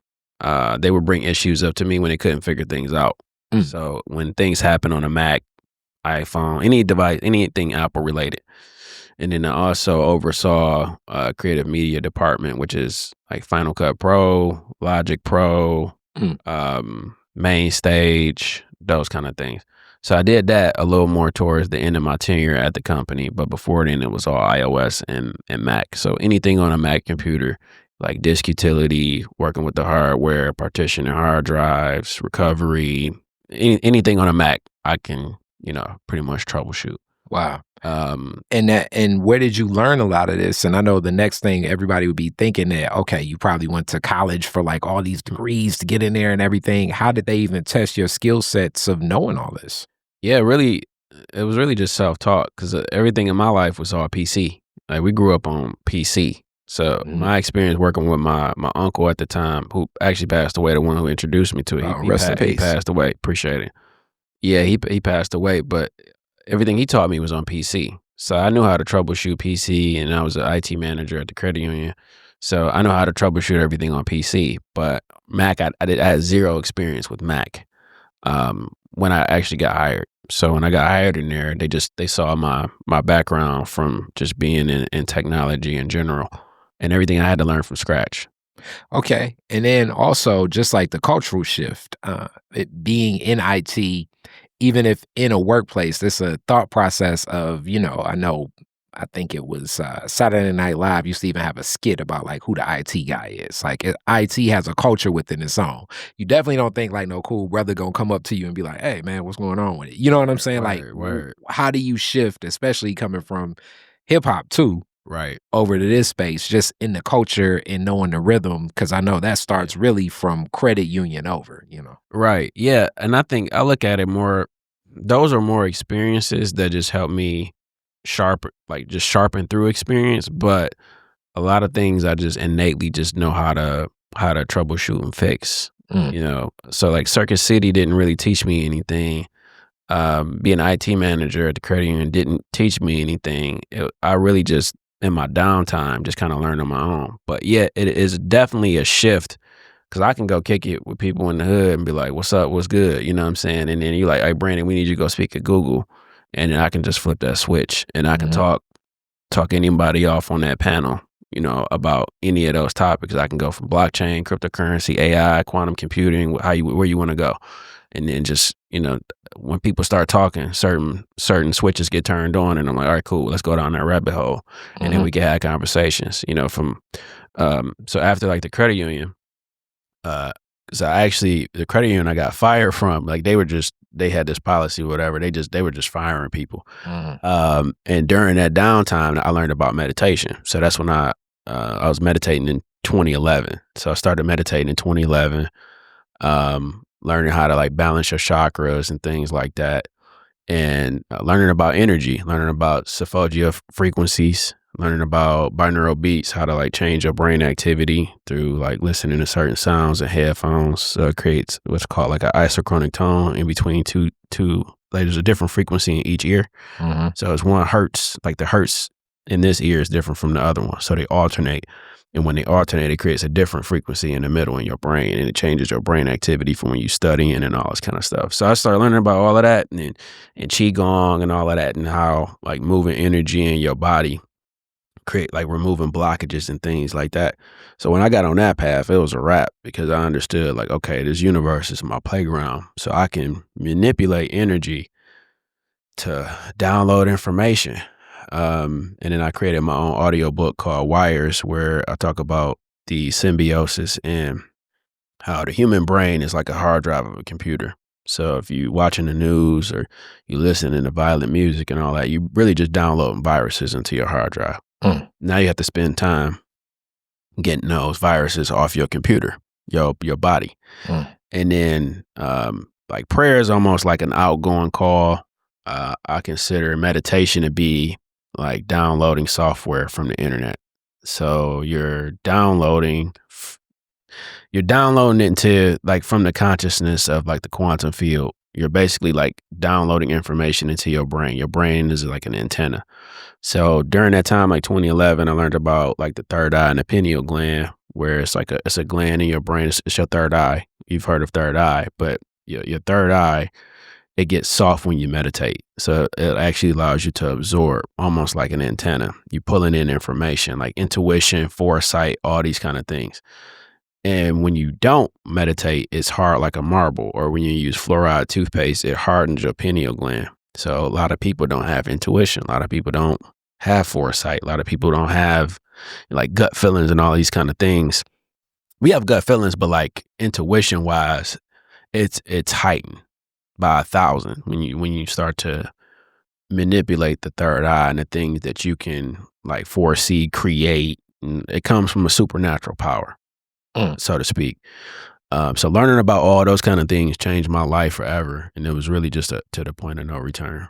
They would bring issues up to me when they couldn't figure things out. So when things happen on a Mac, iPhone, any device, anything Apple related. And then I also oversaw creative media department, which is like Final Cut Pro, Logic Pro, Main Stage, those kind of things. So I did that a little more towards the end of my tenure at the company. But before then, it was all iOS and Mac. So anything on a Mac computer, like disk utility, working with the hardware, partitioning hard drives, recovery, anything on a Mac, I can, you know, pretty much troubleshoot. Wow. And where did you learn a lot of this? And I know the next thing everybody would be thinking that, okay, you probably went to college for like all these degrees to get in there and everything. How did they even test your skill sets of knowing all this? Yeah, really, it was really just self-taught because everything in my life was all PC. Like we grew up on PC. So my experience working with my uncle at the time, who actually passed away, the one who introduced me to it. He passed away. Appreciate it. Yeah, he passed away, but everything he taught me was on PC. So I knew how to troubleshoot PC, and I was an IT manager at the credit union. So I know how to troubleshoot everything on PC, but Mac, I had zero experience with Mac when I actually got hired. So when I got hired in there, they saw my background from just being in technology in general and everything I had to learn from scratch. Okay. And then also just like the cultural shift, it being in IT, even if in a workplace, there's a thought process of, I know, I think it was Saturday Night Live used to even have a skit about like who the IT guy is. Like IT has a culture within its own. You definitely don't think like no cool brother gonna come up to you and be like, "Hey man, what's going on with it?" You know what I'm saying? Like, Word. how do you shift, especially coming from hip hop too, Right. over to this space, just in the culture and knowing the rhythm? Because I know that starts really from credit union over. Right. Yeah. And I think I look at it more, those are more experiences that just help me sharpen through experience. But a lot of things I just innately just know how to troubleshoot and fix. Mm, So like Circuit City didn't really teach me anything. Being an IT manager at the credit union didn't teach me anything. I really just in my downtime just kind of learned on my own. But yeah, it is definitely a shift because I can go kick it with people in the hood and be like, "What's up? What's good?" You know what I'm saying? And then you're like, "Hey, Brandon, we need you to go speak at Google," and then I can just flip that switch and I can mhm, talk anybody off on that panel, about any of those topics. I can go from blockchain, cryptocurrency, AI, quantum computing, where you want to go. And then just, when people start talking, certain switches get turned on and I'm like, all right, cool, let's go down that rabbit hole. And then mhm, we can have conversations, so after like the credit union, so the credit union I got fired from, like they had this policy, whatever. They were just firing people. mhm, And during that downtime, I learned about meditation. So that's when I was meditating in 2011. So I started meditating in 2011, learning how to like balance your chakras and things like that, and learning about energy, learning about Sephogia frequencies, learning about binaural beats, how to like change your brain activity through like listening to certain sounds and headphones. So it creates what's called like an isochronic tone in between two. Like there's a different frequency in each ear. mhm, So it's one hertz, like the hertz in this ear is different from the other one. So they alternate. And when they alternate, it creates a different frequency in the middle in your brain, and it changes your brain activity from when you studying and all this kind of stuff. So I started learning about all of that and Qigong and all of that, and how like moving energy in your body create like removing blockages and things like that. So when I got on that path, it was a wrap because I understood like, okay, this universe is my playground. So I can manipulate energy to download information. And then I created my own audiobook called Wires, where I talk about the symbiosis and how the human brain is like a hard drive of a computer. So if you watching the news or you listening to violent music and all that, you really just downloading viruses into your hard drive. mm, Now you have to spend time getting those viruses off your computer, your body. mm. And then like prayer is almost like an outgoing call. I consider meditation to be like downloading software from the internet. So you're downloading it into like from the consciousness of like the quantum field. You're basically like downloading information into your brain. Your brain is like an antenna. So during that time, like 2011, I learned about like the third eye and the pineal gland, where it's a gland in your brain. It's your third eye. You've heard of third eye, but your third eye, it gets soft when you meditate. So it actually allows you to absorb almost like an antenna. You pulling in information like intuition, foresight, all these kind of things. And when you don't meditate, it's hard like a marble. Or when you use fluoride toothpaste, it hardens your pineal gland. So a lot of people don't have intuition. A lot of people don't have foresight. A lot of people don't have like gut feelings and all these kind of things. We have gut feelings, but like intuition wise, it's heightened by 1,000 when you start to manipulate the third eye and the things that you can like foresee, create. And it comes from a supernatural power, Mm. so to speak. So learning about all those kind of things changed my life forever, and it was really just to the point of no return.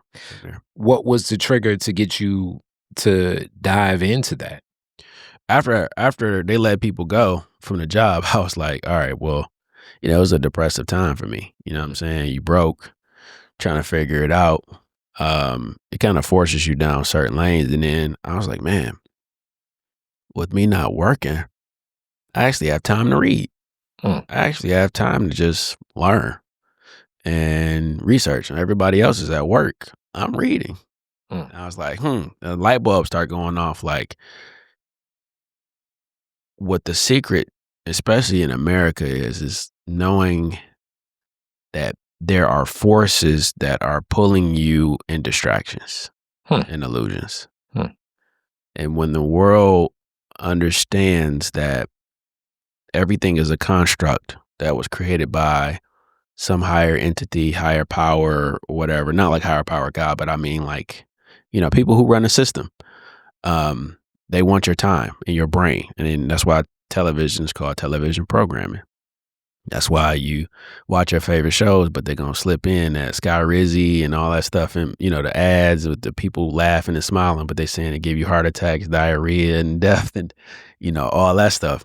What was the trigger to get you to dive into that? After they let people go from the job, I was like, all right, well, it was a depressive time for me. You know what I'm saying? You broke, trying to figure it out. It kind of forces you down certain lanes, and then I was like, man, with me not working, I actually have time to read. Mm. I actually have time to just learn and research. And everybody else is at work. I'm reading. Mm. I was like, the light bulbs start going off. Like, what the secret, especially in America, is knowing that there are forces that are pulling you in distractions Hmm. and illusions. Hmm. And when the world understands that everything is a construct that was created by some higher entity, higher power, or whatever, not like higher power God, but I mean like, people who run the system, they want your time and your brain. And then that's why television is called television programming. That's why you watch your favorite shows, but they're gonna slip in that Sky Rizzy and all that stuff, and the ads with the people laughing and smiling, but they saying it give you heart attacks, diarrhea, and death, and all that stuff.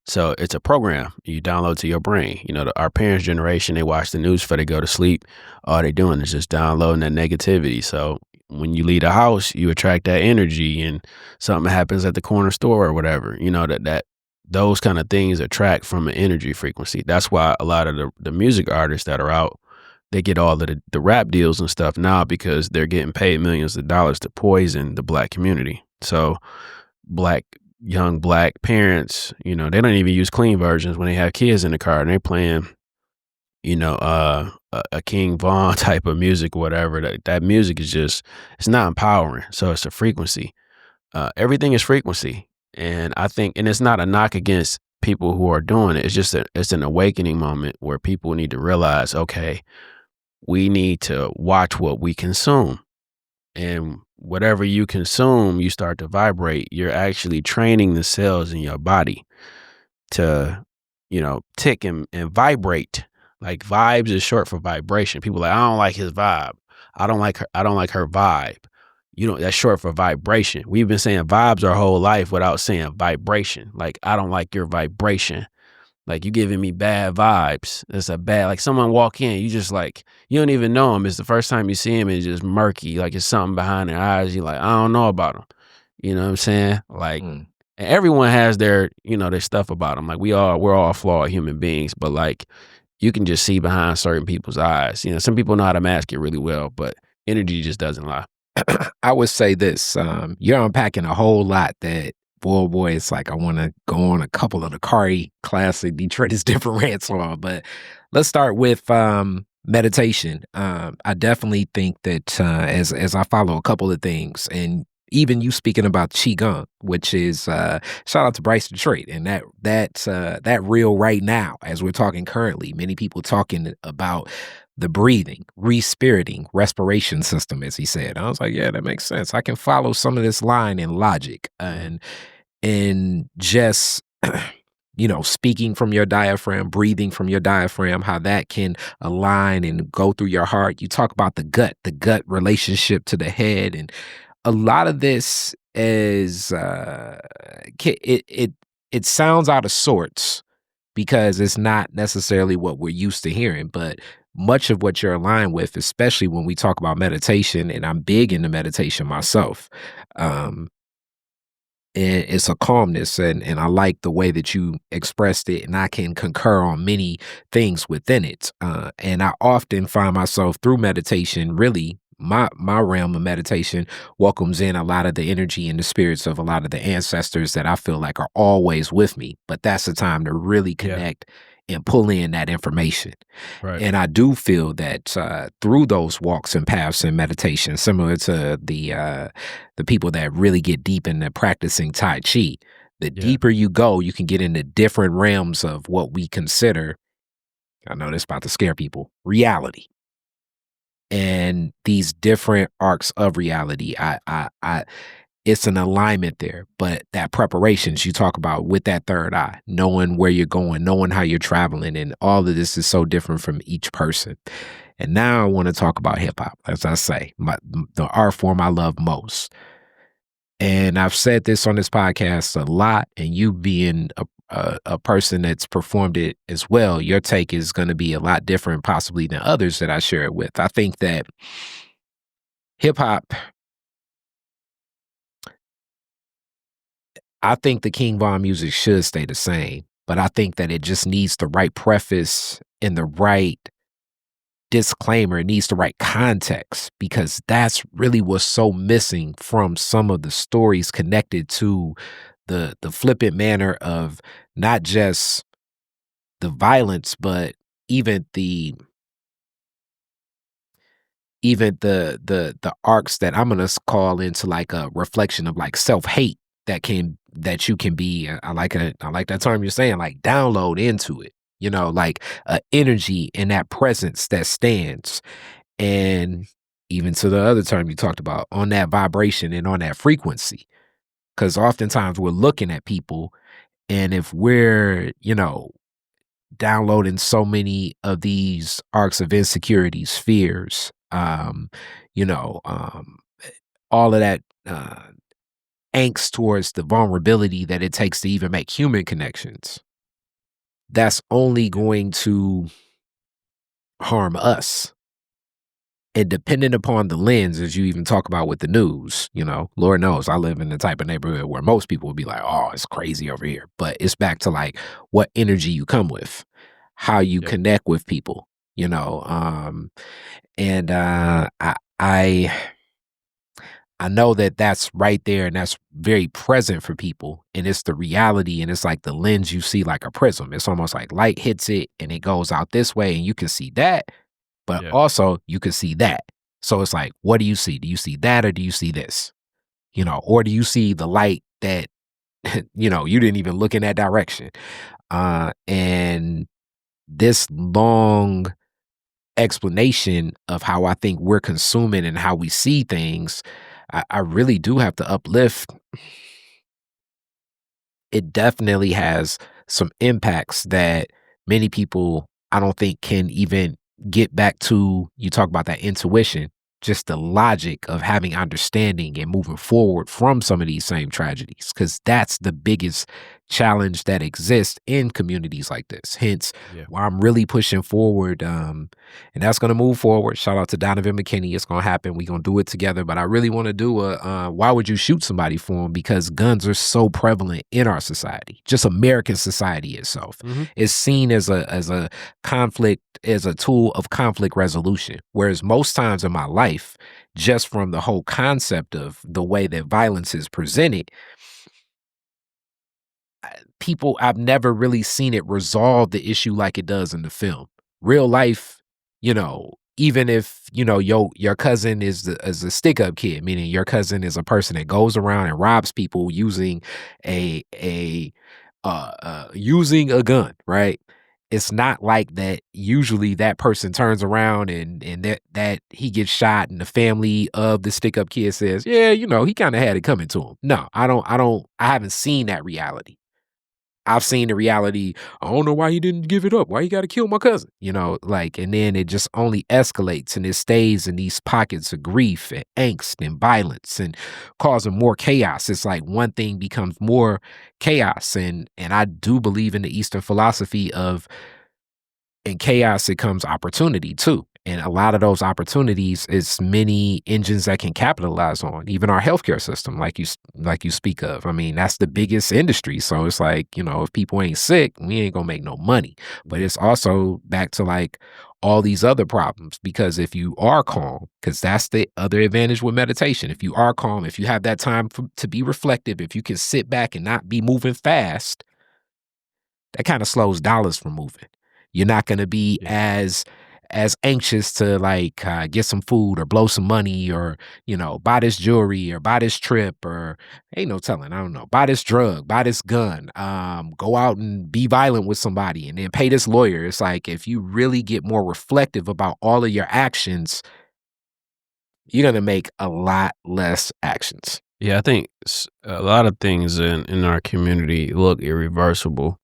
So it's a program you download to your brain. Our parents' generation, they watch the news before they go to sleep. All they doing is just downloading that negativity. So when you leave the house, you attract that energy, and something happens at the corner store or whatever. That those kind of things attract from an energy frequency. That's why a lot of the music artists that are out, they get all of the rap deals and stuff now, because they're getting paid millions of dollars to poison the black community. So young black parents, they don't even use clean versions when they have kids in the car, and they're playing, a King Von type of music or whatever. That music is just, it's not empowering. So it's a frequency. Everything is frequency. And I think, and it's not a knock against people who are doing it. It's just it's an awakening moment where people need to realize, okay, we need to watch what we consume. And whatever you consume, you start to vibrate. You're actually training the cells in your body to, tick and vibrate. Like, vibes is short for vibration. People are like, I don't like his vibe. I don't like her vibe. That's short for vibration. We've been saying vibes our whole life without saying vibration. Like, I don't like your vibration. Like, you giving me bad vibes. It's a bad, like, someone walk in, you just like, you don't even know him. It's the first time you see him, it's just murky. Like, it's something behind their eyes. You're like, I don't know about him. You know what I'm saying? Like, Mm. and everyone has their, their stuff about them. Like, we're all flawed human beings, but like, you can just see behind certain people's eyes. Some people know how to mask it really well, but energy just doesn't lie. I would say this, you're unpacking a whole lot that, boy, it's like I want to go on a couple of the Khary classic Detroit is different rants on, but let's start with meditation. I definitely think that as I follow a couple of things, and even you speaking about Qigong, which is shout out to Bryce Detroit, and that reel right now, as we're talking currently, many people talking about the breathing, respiriting, respiration system, as he said. I was like, yeah, that makes sense. I can follow some of this line in logic, and just speaking from your diaphragm, breathing from your diaphragm, how that can align and go through your heart. You talk about the gut relationship to the head, and a lot of this is it sounds out of sorts because it's not necessarily what we're used to hearing, but much of what you're aligned with, especially when we talk about meditation, and I'm big into meditation myself. Um, and it's a calmness, and I like the way that you expressed it, and I can concur on many things within it. And I often find myself through meditation, really my realm of meditation welcomes in a lot of the energy and the spirits of a lot of the ancestors that I feel like are always with me. But that's the time to really Yeah. connect and pull in that information. Right. And I do feel that through those walks and paths and meditation, similar to the people that really get deep into practicing Tai Chi, the Yeah. deeper you go, you can get into different realms of what we consider, I know this about to scare people, reality. And these different arcs of reality, it's an alignment there, but that preparations you talk about with that third eye, knowing where you're going, knowing how you're traveling, and all of this is so different from each person. And now I want to talk about hip hop, as I say, the art form I love most. And I've said this on this podcast a lot, and you being a person that's performed it as well, your take is going to be a lot different, possibly than others that I share it with. I think that hip hop, I think the King Von music should stay the same. but I think that it just needs the right preface and the right disclaimer. It needs the right context, because that's really what's so missing from some of the stories connected to the flippant manner of not just the violence, but even the arcs that I'm gonna call into like a reflection of like self-hate that you can be. I like it. I like that term you're saying, like download into it. Like energy and that presence that stands, and even to the other term you talked about, on that vibration and on that frequency. Because oftentimes we're looking at people, and if we're downloading so many of these arcs of insecurities, fears, you know, um, all of that angst towards the vulnerability that it takes to even make human connections, that's only going to harm us. And depending upon the lens, as you even talk about with the news, Lord knows I live in the type of neighborhood where most people would be like, oh, it's crazy over here. But it's back to like what energy you come with, how you Yep. connect with people, and I know that that's right there, and that's very present for people, and it's the reality, and it's like the lens you see like a prism. It's almost like light hits it and it goes out this way, and you can see that, but Yeah. also you can see that. So it's like, what do you see? Do you see that, or do you see this? Or do you see the light that you didn't even look in that direction? And this long explanation of how I think we're consuming and how we see things, I really do have to uplift. It definitely has some impacts that many people, I don't think, can even get back to. You talk about that intuition, just the logic of having understanding and moving forward from some of these same tragedies, because that's the biggest challenge that exists in communities like this. Hence, Yeah. why I'm really pushing forward, and that's going to move forward. Shout out to Donovan McKinney. It's going to happen. We're going to do it together. But I really want to do a why would you shoot somebody for them? Because guns are so prevalent in our society. Just American society itself is seen as a conflict, as a tool of conflict resolution. Whereas most times in my life, just from the whole concept of the way that violence is presented, I've never really seen it resolve the issue like it does in the film. Real life, even if, your cousin is a stick up kid, meaning your cousin is a person that goes around and robs people using using a gun, right? It's not like that. Usually that person turns around and that he gets shot, and the family of the stick up kid says, yeah, he kind of had it coming to him. No, I haven't seen that reality. I've seen the reality. I don't know why he didn't give it up. Why he got to kill my cousin? And then it just only escalates, and it stays in these pockets of grief and angst and violence and causing more chaos. It's like one thing becomes more chaos. And I do believe in the Eastern philosophy of, in chaos, it comes opportunity too. And a lot of those opportunities is many engines that can capitalize on, even our healthcare system, like you speak of. I mean, that's the biggest industry. So it's like, if people ain't sick, we ain't gonna make no money. But it's also back to like all these other problems, because if you are calm, because that's the other advantage with meditation. If you are calm, if you have that time to be reflective, if you can sit back and not be moving fast, that kind of slows dollars from moving. You're not going to be as anxious to like get some food or blow some money, or buy this jewelry or buy this trip, or ain't no telling, I don't know, buy this drug, buy this gun, go out and be violent with somebody and then pay this lawyer. It's like, if you really get more reflective about all of your actions, you're going to make a lot less actions. Yeah, I think a lot of things in our community look irreversible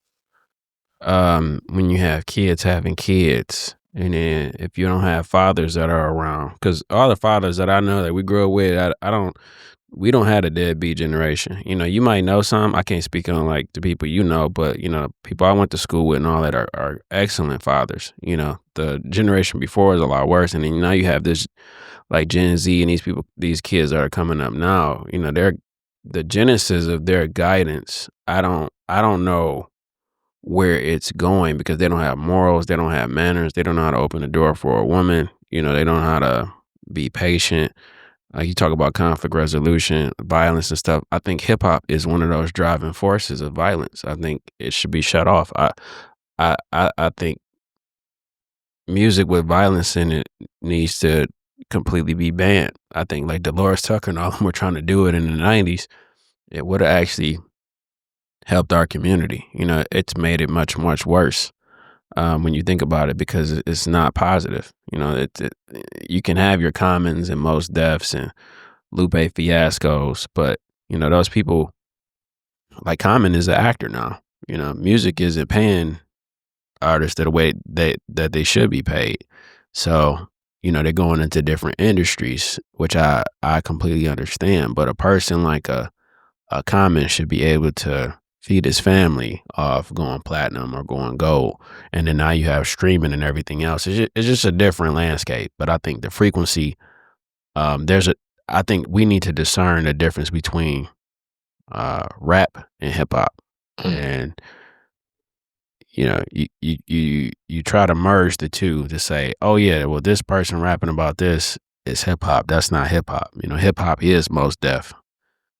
when you have kids having kids, and then if you don't have fathers that are around, because all the fathers that I know that we grew up with, we don't have a deadbeat generation. You might know some. I can't speak on like the people but people I went to school with and all that are excellent fathers. The generation before is a lot worse, and then now you have this like Gen Z and these kids that are coming up now. They're the genesis of their guidance. I don't know where it's going because they don't have morals, they don't have manners, they don't know how to open the door for a woman, they don't know how to be patient. You talk about conflict resolution, violence and stuff. I think hip hop is one of those driving forces of violence. I think it should be shut off. I think music with violence in it needs to completely be banned. I think like Dolores Tucker and all of them were trying to do it in the 90s. It would have actually helped our community. It's made it much, much worse when you think about it because it's not positive. You can have your Commons and Most Defs and Lupe Fiascos, but those people, like Common is an actor now. Music isn't paying artists the way that they should be paid. So they're going into different industries, which I completely understand. But a person like a Common should be able to feed his family off going platinum or going gold, and then now you have streaming and everything else. It's just a different landscape. But I think the frequency, I think we need to discern the difference between rap and hip hop, and you try to merge the two to say, oh yeah, well this person rapping about this is hip hop. That's not hip hop. Hip hop is Most Def.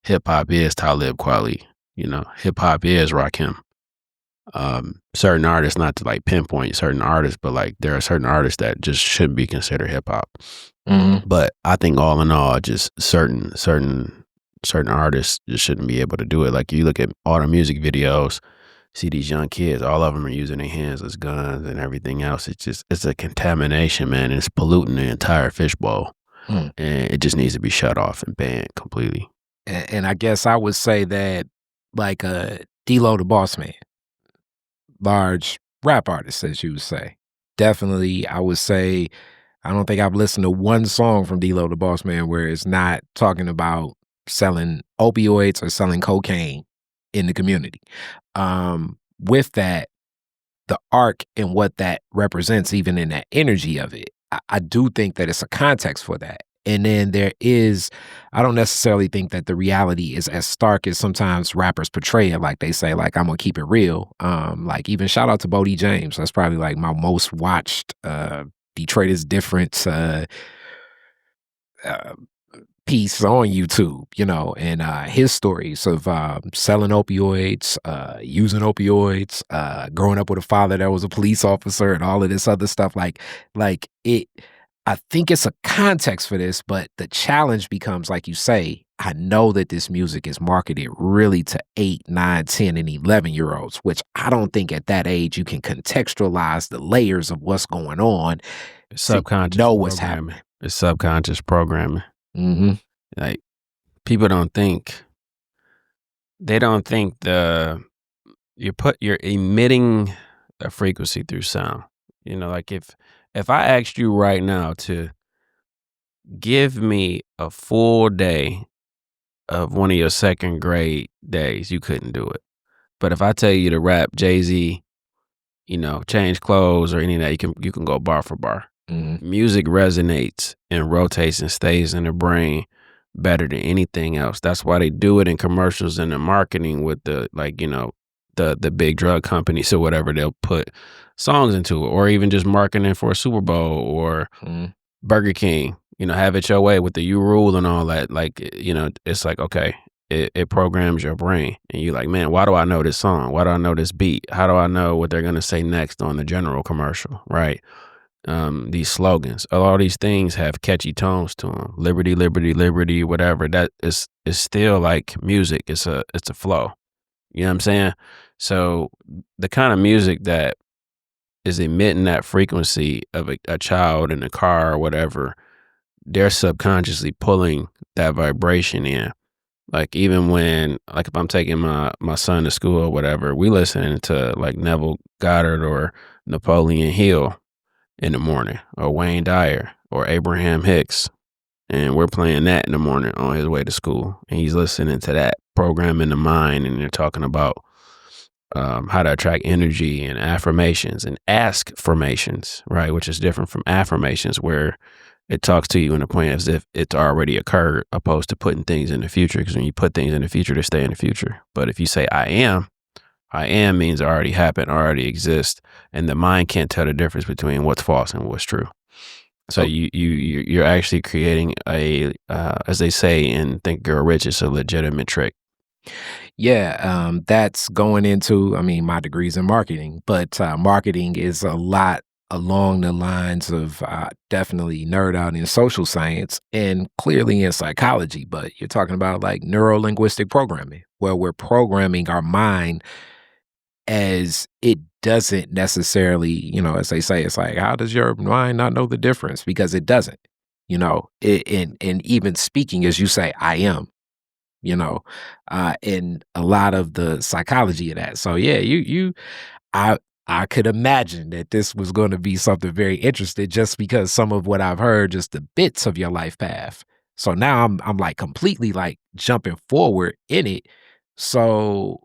Hip hop is Talib Kweli. Hip hop is Rakim. Certain artists, not to like pinpoint certain artists, but like there are certain artists that just shouldn't be considered hip hop. Mm-hmm. But I think all in all, just certain artists just shouldn't be able to do it. Like you look at all the music videos, see these young kids, all of them are using their hands as guns and everything else. It's a contamination, man. And it's polluting the entire fishbowl. And it just needs to be shut off and banned completely. And I guess I would say that like D-Lo the Boss Man, large rap artist, as you would say. Definitely, I would say, I don't think I've listened to one song from D-Lo the Boss Man where it's not talking about selling opioids or selling cocaine in the community. With that, the arc and what that represents, even in that energy of it, I do think that it's a context for that. And then I don't necessarily think that the reality is as stark as sometimes rappers portray it. Like they say, like, I'm gonna keep it real. Like even shout out to Bodie James. That's probably like my most watched Detroit is Different piece on YouTube, and his stories of selling opioids, using opioids, growing up with a father that was a police officer and all of this other stuff. Like it, I think it's a context for this, but the challenge becomes, like you say, I know that this music is marketed really to 8, 9, 10, and 11-year-olds, which I don't think at that age you can contextualize the layers of what's going on. Subconscious know what's happening. It's subconscious programming. Mm-hmm. Like people don't think you're emitting a frequency through sound. Like if I asked you right now to give me a full day of one of your second grade days, you couldn't do it. But if I tell you to rap Jay-Z, change clothes or any of that, you can go bar for bar. Mm-hmm. Music resonates and rotates and stays in the brain better than anything else. That's why they do it in commercials and in marketing with the the big drug companies or whatever. They'll put songs into it, or even just marketing for a Super Bowl or Burger King. Have it your way with the You Rule and all that. Like, it's like, okay, it programs your brain, and you're like, man, why do I know this song? Why do I know this beat? How do I know what they're gonna say next on the general commercial? Right. These slogans, all these things have catchy tones to them. Liberty, liberty, liberty, whatever. That is still like music. It's a flow. You know what I'm saying? So the kind of music that is emitting that frequency of a child in a car or whatever, they're subconsciously pulling that vibration in. Like even when, like if I'm taking my son to school or whatever, we listening to like Neville Goddard or Napoleon Hill in the morning, or Wayne Dyer or Abraham Hicks, and we're playing that in the morning on his way to school, and he's listening to that, programming the mind, and they're talking about how to attract energy and affirmations and ask formations, right, which is different from affirmations where it talks to you in a point as if it's already occurred, opposed to putting things in the future, because when you put things in the future, they stay in the future. But if you say I am, I am means already happened, already exist, and the mind can't tell the difference between what's false and what's true. So Oh, you're actually creating a, as they say in Think Grow Rich, it's a legitimate trick. yeah, that's going into, I mean, my degree's in marketing, but marketing is a lot along the lines of definitely nerd out in social science and clearly in psychology. But you're talking about like neuro linguistic programming, where we're programming our mind as it doesn't necessarily, as they say, it's like, how does your mind not know the difference? Because it doesn't, and even speaking, as you say, I am, and a lot of the psychology of that. So yeah, I, I could imagine that this was going to be something very interesting just because some of what I've heard, just the bits of your life path. So now I'm like completely like jumping forward in it. So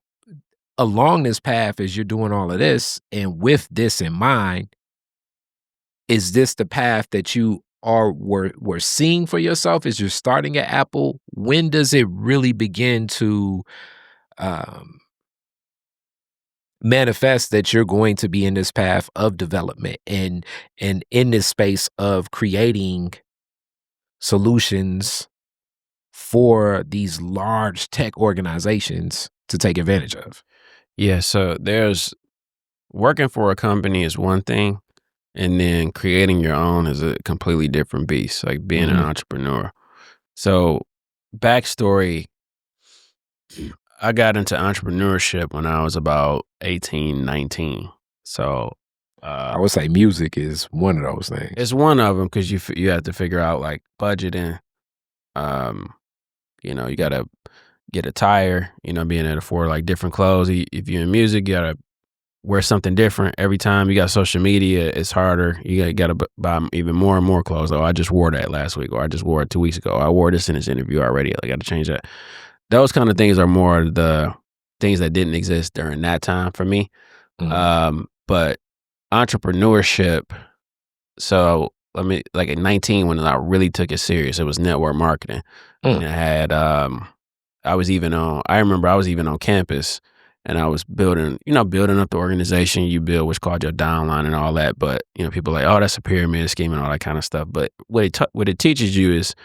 along this path as you're doing all of this and with this in mind, is this the path that you were seeing for yourself as you're starting at Apple? When does it really begin to um, manifest that you're going to be in this path of development and in this space of creating solutions for these large tech organizations to take advantage of? Yeah, so there's working for a company is one thing, and then creating your own is a completely different beast, like being an Mhm. entrepreneur. So, backstory, I got into entrepreneurship when I was about 18, 19. So, uh, I would say music is one of those things. it's one of them because you have to figure out like budgeting. Um, you gotta get a tire. Being able to afford like different clothes. If you're in music, you gotta wear something different every time. You got social media, it's harder. You gotta buy even more and more clothes. Oh, I just wore that last week, or I just wore it 2 weeks ago. I wore this in this interview already. I got to change that. Those kind of things are more the things that didn't exist during that time for me. Mm, But entrepreneurship. So let me like at 19 when I really took it serious, it was network marketing, mm, and I had I was even on. I remember I was even on campus, and I was building up the organization you build, which called your downline and all that. But people are like, oh, that's a pyramid scheme and all that kind of stuff. But what it teaches you is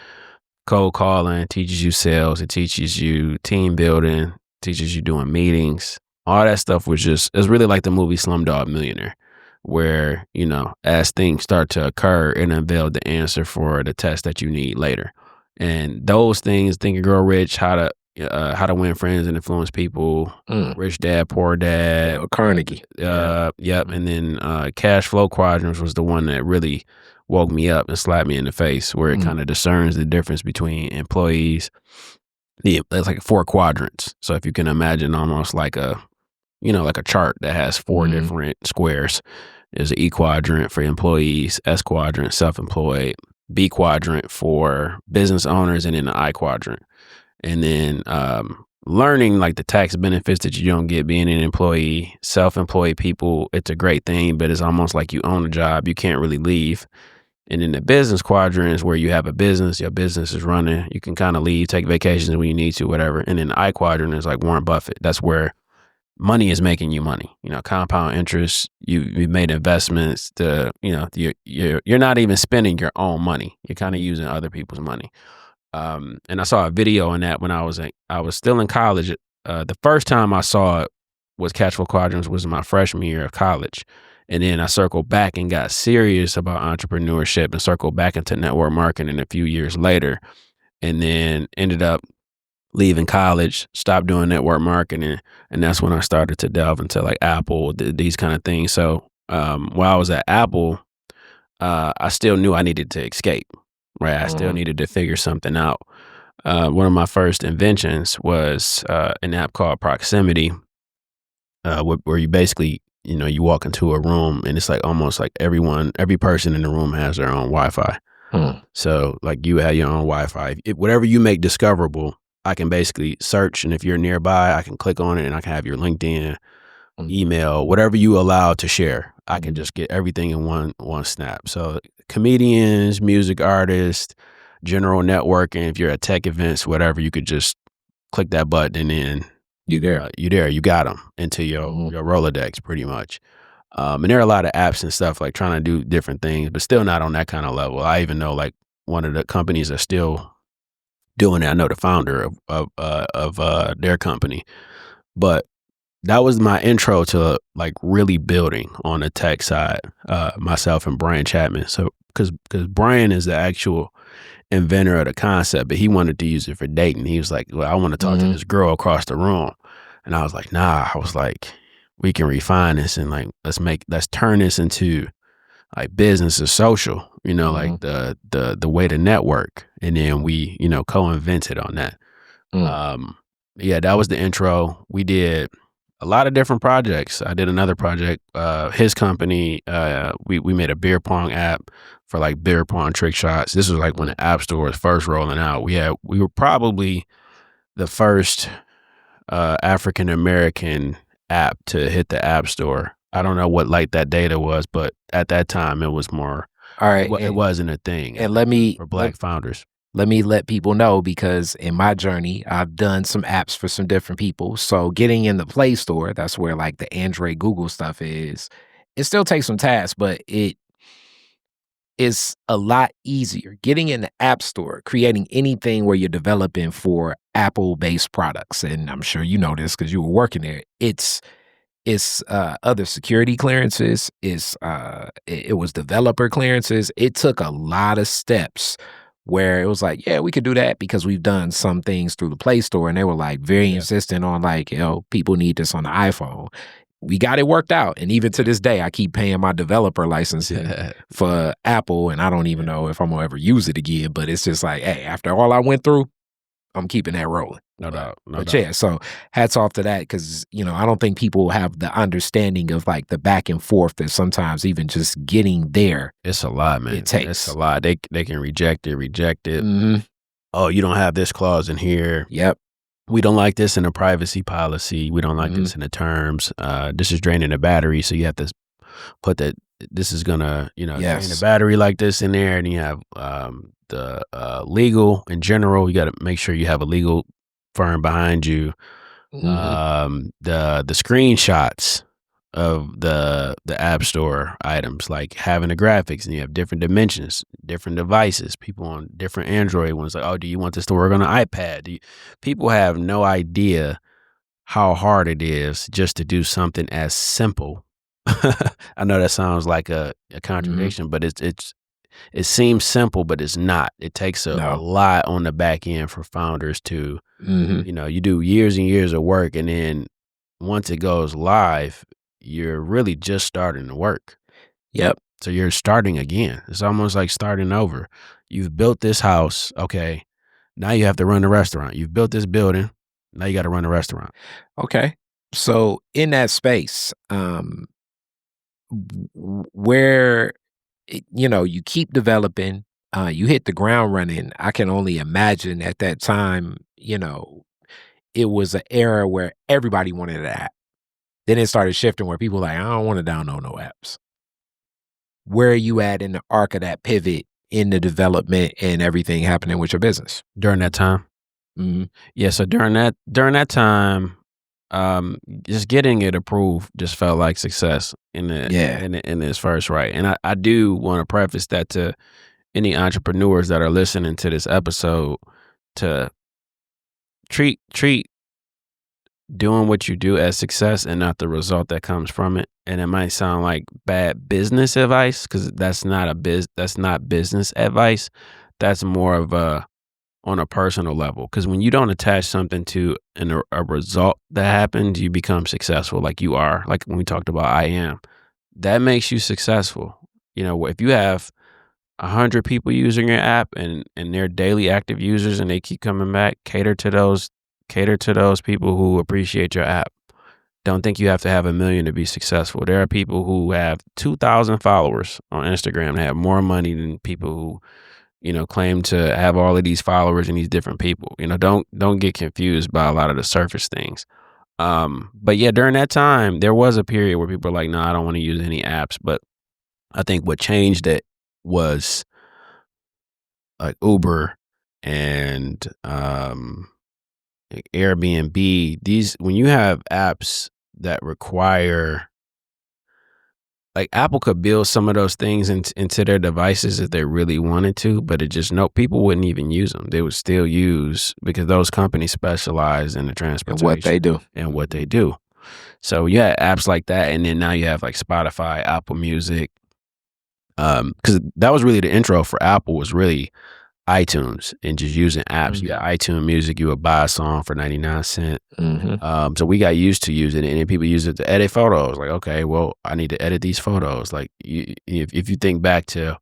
cold calling, teaches you sales, it teaches you team building, teaches you doing meetings. All that stuff was it's really like the movie Slumdog Millionaire, where, as things start to occur, it unveiled the answer for the test that you need later. And those things, Think and Grow Rich, how to win friends and influence people, mm. Rich Dad, Poor Dad, Yeah, Carnegie. Yeah. yep. And then Cash Flow Quadrants was the one that really woke me up and slapped me in the face, where it Mm, kind of discerns the difference between employees. There's like 4 quadrants. So if you can imagine almost like like a chart that has 4 mhm, different squares. There's an E quadrant for employees, S quadrant, self-employed, B quadrant for business owners, and then the I quadrant. And then learning like the tax benefits that you don't get being an employee. Self-employed people, it's a great thing, but it's almost like you own a job. You can't really leave. And then the business quadrant is where you have a business, your business is running. You can kind of leave, take vacations when you need to, whatever. And then the I quadrant is like Warren Buffett. That's where money is making you money. Compound interest. You've made investments. You're not even spending your own money. You're kind of using other people's money. And I saw a video on that when I was still in college. The first time I saw it was Catchful Quadrants was my freshman year of college. And then I circled back and got serious about entrepreneurship and circled back into network marketing a few years later. And then ended up leaving college, stopped doing network marketing. And that's when I started to delve into like Apple, these kind of things. So while I was at Apple, I still knew I needed to escape, right? I still mhm, needed to figure something out. One of my first inventions was an app called Proximity, where you basically, you walk into a room and it's like almost like every person in the room has their own Wi-Fi. mm, So like you have your own Wi-Fi. Whatever you make discoverable, I can basically search, and if you're nearby, I can click on it and I can have your LinkedIn, mm, email, whatever you allow to share. I can mhm. just get everything in one snap. So comedians, music artists, general networking, if you're at tech events, whatever, you could just click that button and then You there. You got them into your Rolodex pretty much. And there are a lot of apps and stuff like trying to do different things, but still not on that kind of level. I even know like one of the companies are still doing it. I know the founder of their company, but that was my intro to like really building on the tech side, myself and Brian Chapman. So because Brian is the actual inventor of the concept, but he wanted to use it for dating. He was like, well, I want to talk to this girl across the room. And I was like, nah. I was like, we can refine this and like let's turn this into like business or social, like the way to network. And then we, co-invented on that. Yeah, that was the intro. We did a lot of different projects. I did another project, his company, we made a beer pong app for like beer pong trick shots. This was like when the App Store was first rolling out. We were probably the first African American app to hit the App Store. I don't know what like that data was, but at that time it was more. All right, it wasn't a thing. And let me for Black founders. Let me let people know, because in my journey, I've done some apps for some different people. So getting in the Play Store, that's where like the Android Google stuff is. It still takes some tasks, but it is a lot easier. Getting in the App Store, creating anything where you're developing for Apple-based products, and I'm sure you know this because you were working there. It's other security clearances. It was developer clearances. It took a lot of steps where it was like, yeah, we could do that because we've done some things through the Play Store, and they were like very insistent on like, people need this on the iPhone. We got it worked out, and even to this day, I keep paying my developer licensing for Apple, and I don't even know if I'm gonna ever use it again. But it's just like, hey, after all I went through, I'm keeping that rolling. No doubt. Yeah, so hats off to that, because I don't think people have the understanding of like the back and forth that sometimes even just getting there. It's a lot, man. It takes. It's a lot. They can reject it. Oh, you don't have this clause in here. Yep. We don't like this in the privacy policy. We don't like this in the terms. This is draining the battery, so you have to put that. This is gonna, drain the battery like this in there, and you have the legal in general. You got to make sure you have a legal firm behind you. The screenshots of the App Store items, like having the graphics, and you have different dimensions, different devices. People on different Android ones, like, oh, do you want this to work on an iPad? People have no idea how hard it is just to do something as simple. I know that sounds like a contradiction, but it seems simple, but it's not. It takes a lot on the back end for founders to, you do years and years of work, and then once it goes live, you're really just starting to work. Yep. So you're starting again. It's almost like starting over. You've built this house. Okay. Now you have to run the restaurant. You've built this building. Now you got to run the restaurant. Okay. So in that space, where, you keep developing, you hit the ground running. I can only imagine at that time, it was an era where everybody wanted an app. Then it started shifting where people were like, I don't want to download no apps. Where are you at in the arc of that pivot in the development and everything happening with your business during that time? Yeah. So during that time, just getting it approved just felt like success in its first right. And I do want to preface that to any entrepreneurs that are listening to this episode, to treat doing what you do as success and not the result that comes from it. And it might sound like bad business advice, because that's not business advice. That's more of on a personal level. Because when you don't attach something to a result that happens, you become successful, like you are. Like when we talked about I am, that makes you successful. If you have 100 people using your app and they're daily active users and they keep coming back, cater to those people who appreciate your app. Don't think you have to have 1 million to be successful. There are people who have 2,000 followers on Instagram. They have more money than people who, claim to have all of these followers and these different people. Don't get confused by a lot of the surface things. But yeah, during that time, there was a period where people were like, no, I don't want to use any apps. But I think what changed it was like Uber and Airbnb, when you have apps that require, like Apple could build some of those things into their devices if they really wanted to, but people wouldn't even use them. They would still use, because those companies specialize in the transportation and what they do. So you had apps like that, and then now you have like Spotify, Apple Music. Because that was really the intro for Apple, was really iTunes and just using apps. You got iTunes Music, you would buy a song for 99 cents. So we got used to using it, and then people use it to edit photos. Like, okay, well, I need to edit these photos. Like, if you think back to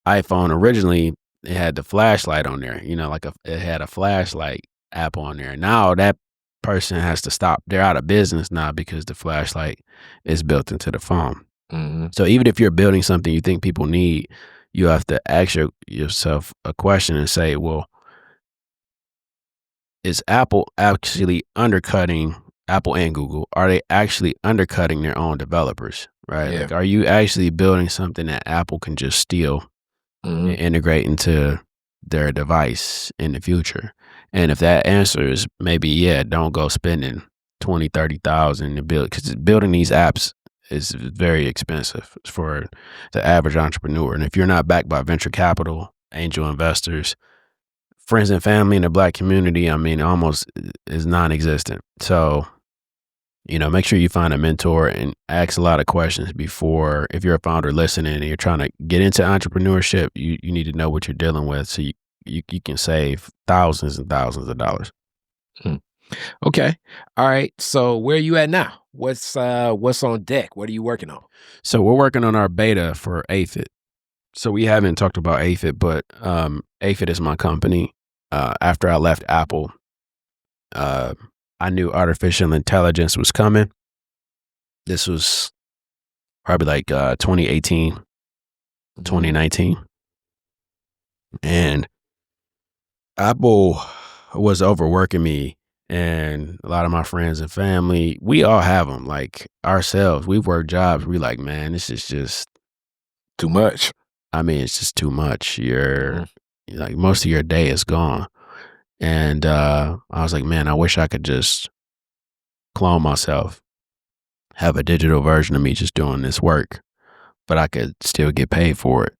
iPhone, originally it had the flashlight on there, it had a flashlight app on there. Now that person has to stop. They're out of business now because the flashlight is built into the phone. So even if you're building something you think people need, you have to ask yourself a question and say, well, is Apple actually undercutting, Apple and Google, are they actually undercutting their own developers, right? Yeah. Like, are you actually building something that Apple can just steal and integrate into their device in the future? And if that answer is maybe, yeah, don't go spending 20, 30,000 to build, because building these apps is very expensive for the average entrepreneur. And if you're not backed by venture capital, angel investors, friends and family in the Black community, I mean, almost is non-existent. So, make sure you find a mentor and ask a lot of questions before, if you're a founder listening and you're trying to get into entrepreneurship, you need to know what you're dealing with so you can save thousands and thousands of dollars. Okay. All right. So where are you at now? What's on deck? What are you working on? So we're working on our beta for Aphid. So we haven't talked about Aphid, but Aphid is my company. After I left Apple, I knew artificial intelligence was coming. This was probably like 2018, 2019. And Apple was overworking me, and a lot of my friends and family, we all have them. Like ourselves, we've worked jobs. We like, man, this is just too much. I mean, it's just too much. You're like, most of your day is gone. And I was like, man, I wish I could just clone myself, have a digital version of me just doing this work, but I could still get paid for it.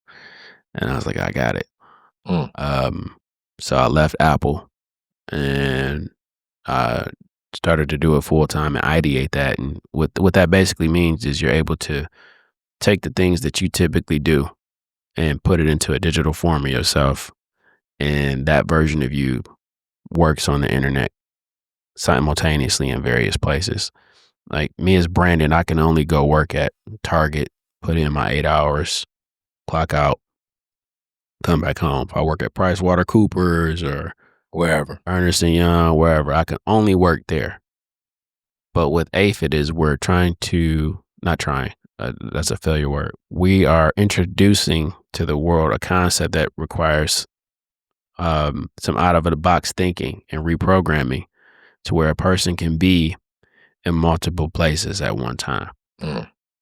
And I was like, I got it. So I left Apple and I started to do it full time and ideate that. And what that basically means is you're able to take the things that you typically do and put it into a digital form of yourself. And that version of you works on the internet simultaneously in various places. Like me as Brandon, I can only go work at Target, put in my 8 hours, clock out, come back home. If I work at PricewaterhouseCoopers or wherever, Ernst & Young, wherever, I can only work there. But with Aphid is we're trying to, not trying, that's a failure word. We are introducing to the world a concept that requires some out of the box thinking and reprogramming to where a person can be in multiple places at one time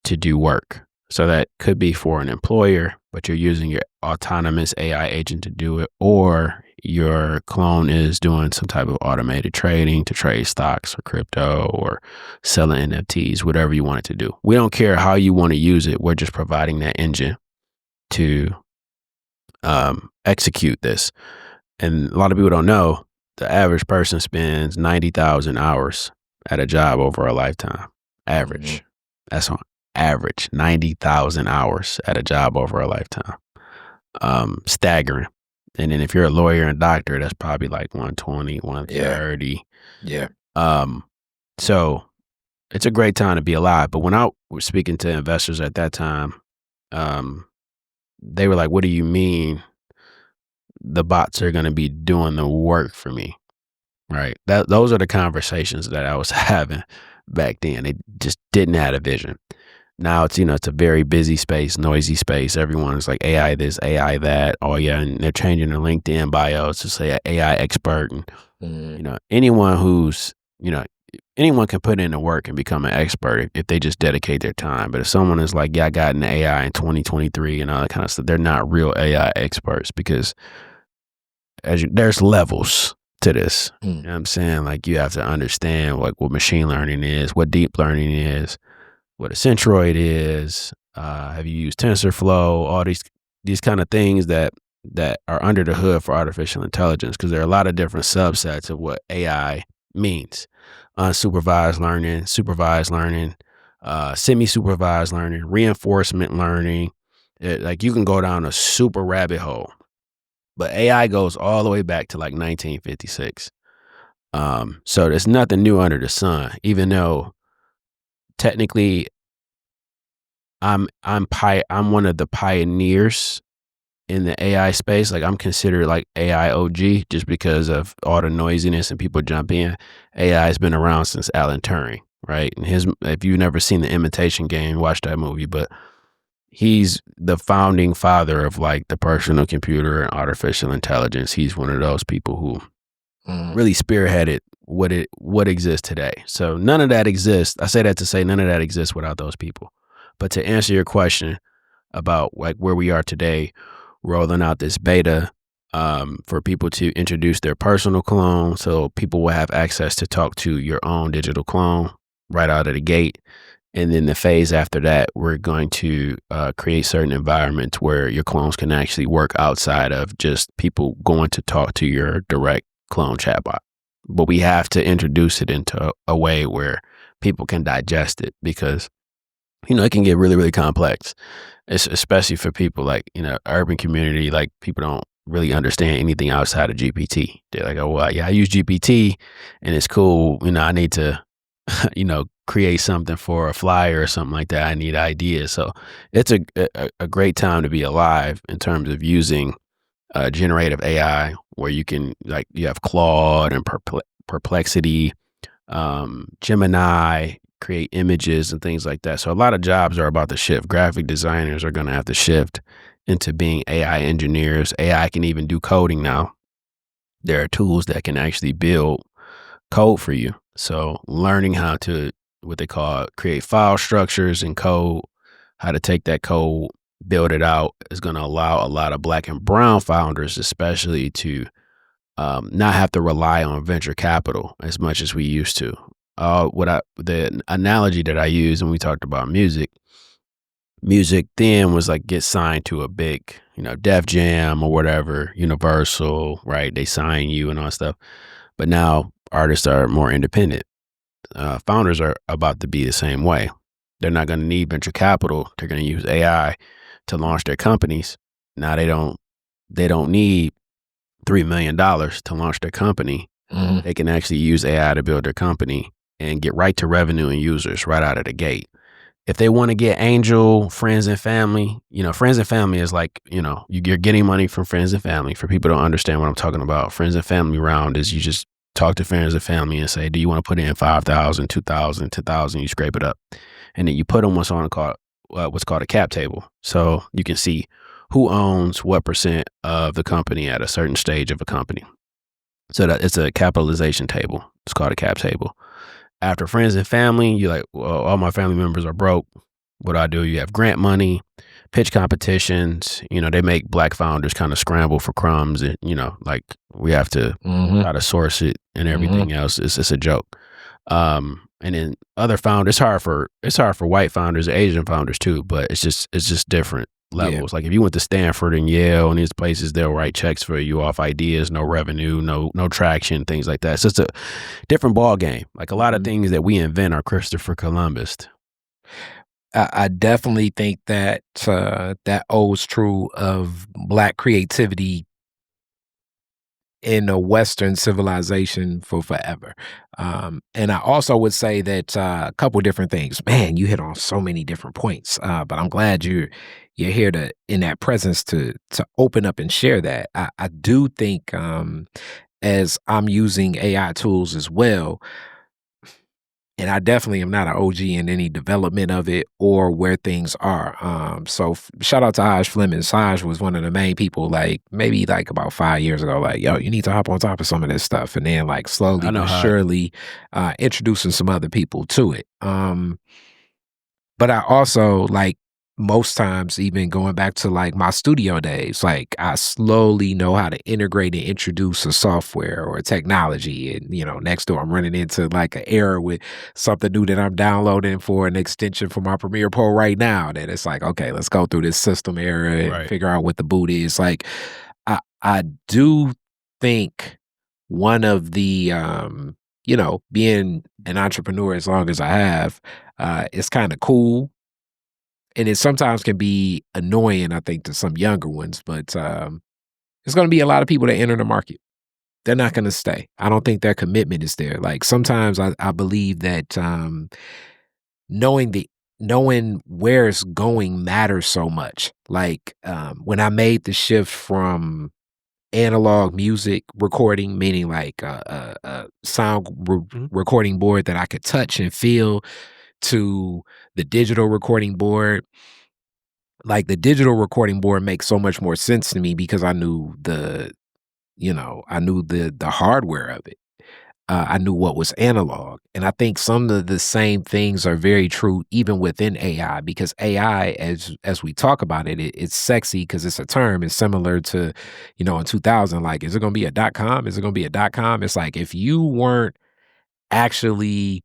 to do work. So that could be for an employer, but you're using your autonomous AI agent to do it, or your clone is doing some type of automated trading to trade stocks or crypto or selling NFTs, whatever you want it to do. We don't care how you want to use it. We're just providing that engine to execute this. And a lot of people don't know, the average person spends 90,000 hours at a job over a lifetime. Average. That's on average, 90,000 hours at a job over a lifetime. Staggering. And then if you're a lawyer and doctor, that's probably like 120, 130. Yeah. So it's a great time to be alive. But when I was speaking to investors at that time, they were like, what do you mean the bots are going to be doing the work for me? Right. Those are the conversations that I was having back then. They just didn't have a vision. Now it's, it's a very busy space, noisy space. Everyone's like AI this, AI that. Oh yeah. And they're changing their LinkedIn bios to say AI expert. And, anyone who's, anyone can put in the work and become an expert if they just dedicate their time. But if someone is like, yeah, I got an AI in 2023 and all that kind of stuff, they're not real AI experts, because there's levels to this. You know what I'm saying? Like, you have to understand like what machine learning is, what deep learning is, what a centroid is. Have you used TensorFlow? All these kind of things that are under the hood for artificial intelligence, because there are a lot of different subsets of what AI means. Unsupervised learning, supervised learning, semi-supervised learning, reinforcement learning. Like, you can go down a super rabbit hole. But AI goes all the way back to like 1956. So there's nothing new under the sun, even though technically I'm one of the pioneers in the AI space. Like, I'm considered like AI OG just because of all the noisiness and people jump in. AI has been around since Alan Turing, right? And if you've never seen The Imitation Game, watch that movie, but he's the founding father of like the personal computer and artificial intelligence. He's one of those people who really spearheaded what exists today. So none of that exists. I say that to say none of that exists without those people. But to answer your question about like where we are today, rolling out this beta for people to introduce their personal clone, so people will have access to talk to your own digital clone right out of the gate. And then the phase after that, we're going to create certain environments where your clones can actually work outside of just people going to talk to your direct clone chatbot. But we have to introduce it into a way where people can digest it, because, you know, it can get really, really complex, especially for people like, you know, urban community. Like, people don't really understand anything outside of GPT. They're like, oh, well, yeah, I use GPT and it's cool. You know, I need to, you know, create something for a flyer or something like that. I need ideas. So it's a great time to be alive in terms of using generative AI, where you can, like, you have Claude and Perplexity, Gemini, create images and things like that. So a lot of jobs are about to shift. Graphic designers are going to have to shift into being AI engineers. AI can even do coding now. There are tools that can actually build code for you. So learning how to, what they call, create file structures in code, how to take that code, build it out, is going to allow a lot of Black and brown founders, especially, to not have to rely on venture capital as much as we used to. The analogy that I use when we talked about music then was like, get signed to a big, you know, Def Jam or whatever, Universal, right? They sign you and all that stuff. But now artists are more independent. Founders are about to be the same way. They're not going to need venture capital. They're going to use AI to launch their companies. Now they don't need $3 million to launch their company. They can actually use AI to build their company and get right to revenue and users right out of the gate. If they want to get angel, friends and family, you know, friends and family is like, you know, you're getting money from friends and family. For people who don't understand what I'm talking about, friends and family round is, you just talk to friends and family and say, do you want to put in 5,000, 2,000, 2,000? You scrape it up, and then you put them what's called a cap table, so you can see who owns what percent of the company at a certain stage of a company. So that it's a capitalization table. It's called a cap table. After friends and family, you're like, well, all my family members are broke. What do I do? You have grant money, pitch competitions. You know, they make Black founders kind of scramble for crumbs, and, you know, like, we have to try to source it and everything else. It's a joke. And then other founders, it's hard for white founders, Asian founders too, but it's just different levels. Yeah. Like, if you went to Stanford and Yale and these places, they'll write checks for you off ideas, no revenue, no traction, things like that. So it's a different ball game. Like, a lot of things that we invent are Christopher Columbus. I definitely think that that holds true of Black creativity in a Western civilization for forever. And I also would say that a couple different things. Man, you hit on so many different points, but I'm glad you're here to, in that presence, to open up and share that. I do think, as I'm using AI tools as well, and I definitely am not an OG in any development of it or where things are. So shout out to Saj Fleming. Saj was one of the main people, like, maybe like about 5 years ago, like, yo, you need to hop on top of some of this stuff. And then, like, slowly but surely introducing some other people to it. But I also, like, most times, even going back to like my studio days, like I slowly know how to integrate and introduce a software or a technology. And, next door, I'm running into like an error with something new that I'm downloading for an extension for my Premiere Pro right now. That it's like, okay, let's go through this system error and figure out what the boot is. Like, I do think one of the, being an entrepreneur as long as I have, it's kind of cool. And it sometimes can be annoying, I think, to some younger ones, but there's going to be a lot of people that enter the market. They're not going to stay. I don't think their commitment is there. Like sometimes I believe that knowing where it's going matters so much. Like when I made the shift from analog music recording, meaning like a sound recording board that I could touch and feel, to the digital recording board. Like the digital recording board makes so much more sense to me because I knew the hardware of it. I knew what was analog. And I think some of the same things are very true even within AI, because AI, as we talk about it, it's sexy because it's a term. It's similar to, in 2000, like, is it going to be a .com? Is it going to be a .com? It's like, if you weren't actually,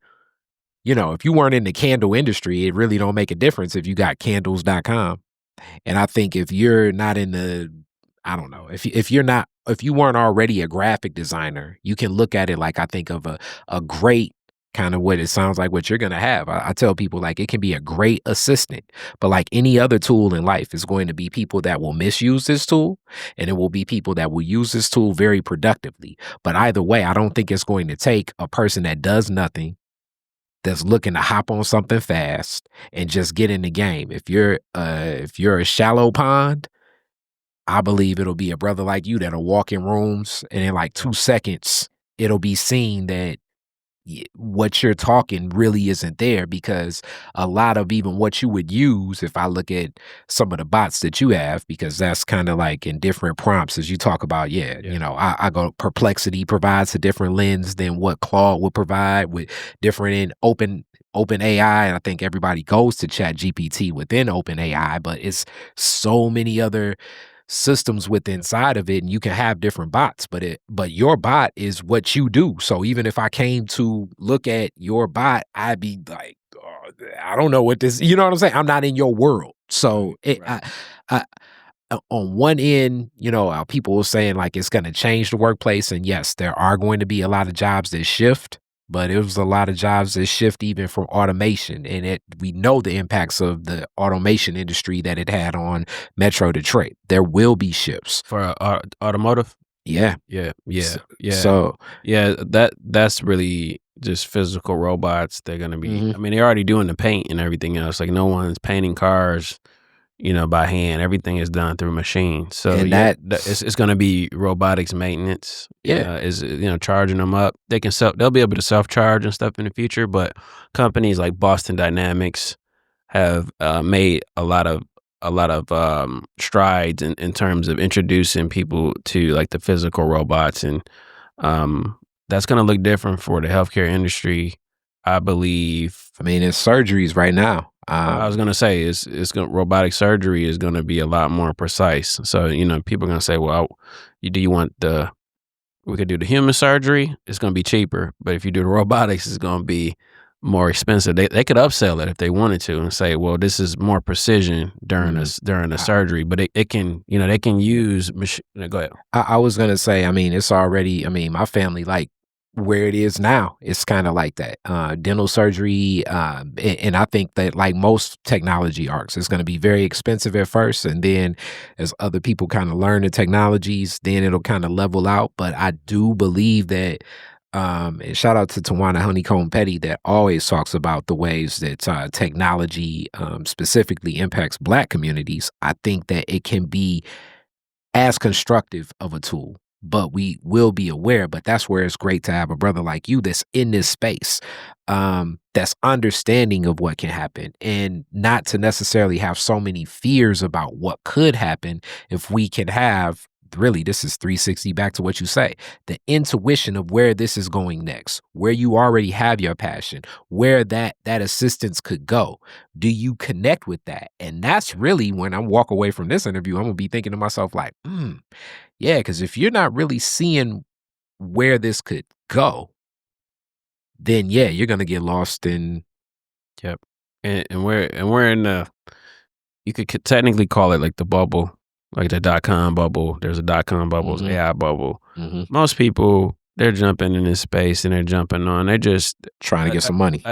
if you weren't in the candle industry, it really don't make a difference if you got candles.com. And I think if you're not in the, I don't know, if you weren't already a graphic designer, you can look at it like, I think of a great kind of what it sounds like what you're going to have. I tell people like it can be a great assistant, but like any other tool in life, is going to be people that will misuse this tool, and it will be people that will use this tool very productively. But either way, I don't think it's going to take a person that does nothing, that's looking to hop on something fast and just get in the game. If you're a shallow pond, I believe it'll be a brother like you that'll walk in rooms and in like 2 seconds, it'll be seen that what you're talking really isn't there, because a lot of even what you would use, if I look at some of the bots that you have, because that's kind of like in different prompts as you talk about, I go, Perplexity provides a different lens than what Claude would provide, with different in open AI. And I think everybody goes to Chat GPT within open AI, but it's so many other systems within inside of it, and you can have different bots, but your bot is what you do. So even if I came to look at your bot, I'd be like, oh, I don't know what this, you know what I'm saying? I'm not in your world. So on one end, people were saying like it's going to change the workplace, and yes, there are going to be a lot of jobs that shift, but it was a lot of jobs that shift even from automation. And we know the impacts of the automation industry that it had on Metro Detroit. There will be shifts. For automotive? Yeah. Yeah. So that's really just physical robots. They're going to be, I mean, they're already doing the paint and everything else. Like no one's painting cars, by hand. Everything is done through machines. So it's going to be robotics maintenance. Is charging them up. They'll be able to self-charge and stuff in the future. But companies like Boston Dynamics have made a lot of strides in terms of introducing people to like the physical robots, and that's going to look different for the healthcare industry, I believe. I mean, it's surgeries right now. I was going to say robotic surgery is going to be a lot more precise. So, people are going to say, well, do you want we could do the human surgery. It's going to be cheaper. But if you do the robotics, it's going to be more expensive. They could upsell it if they wanted to and say, well, this is more precision during the surgery, but it can, they can use machine. Go ahead. I was going to say, I mean, it's already, my family, like, where it is now, it's kind of like that. Dental surgery, and I think that like most technology arcs, it's going to be very expensive at first, and then as other people kind of learn the technologies, then it'll kind of level out. But I do believe that, and shout out to Tawana Honeycomb Petty, that always talks about the ways that technology specifically impacts Black communities. I think that it can be as constructive of a tool, but we will be aware. But that's where it's great to have a brother like you that's in this space, that's understanding of what can happen, and not to necessarily have so many fears about what could happen if we can have really, this is 360 back to what you say. The intuition of where this is going next, where you already have your passion, where that assistance could go. Do you connect with that? And that's really when I walk away from this interview, I'm gonna be thinking to myself like, yeah, because if you're not really seeing where this could go, then yeah, you're gonna get lost in. Yep. And we're in the, you could technically call it like the bubble, like the .com bubble. There's a .com bubble, Mhm. AI bubble. Mhm. Most people, they're jumping in this space and they're jumping on. They're just Trying to get some money.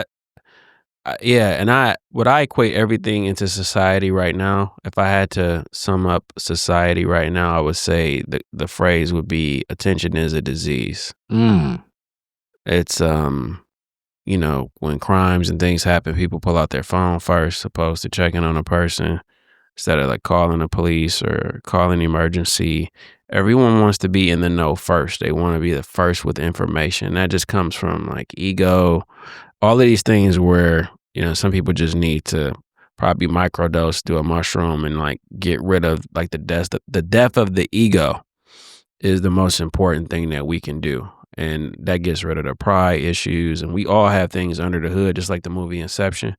yeah. And I equate everything into society right now. If I had to sum up society right now, I would say the phrase would be attention is a disease. It's you know, when crimes and things happen, people pull out their phone first, opposed to checking on a person instead of like calling the police or calling emergency. Everyone wants to be in the know first. They want to be the first with information. That just comes from like ego, all of these things where, you know, some people just need to probably microdose, do a mushroom and like get rid of like the death of the ego is the most important thing that we can do. And that gets rid of the pride issues. And we all have things under the hood, just like the movie Inception.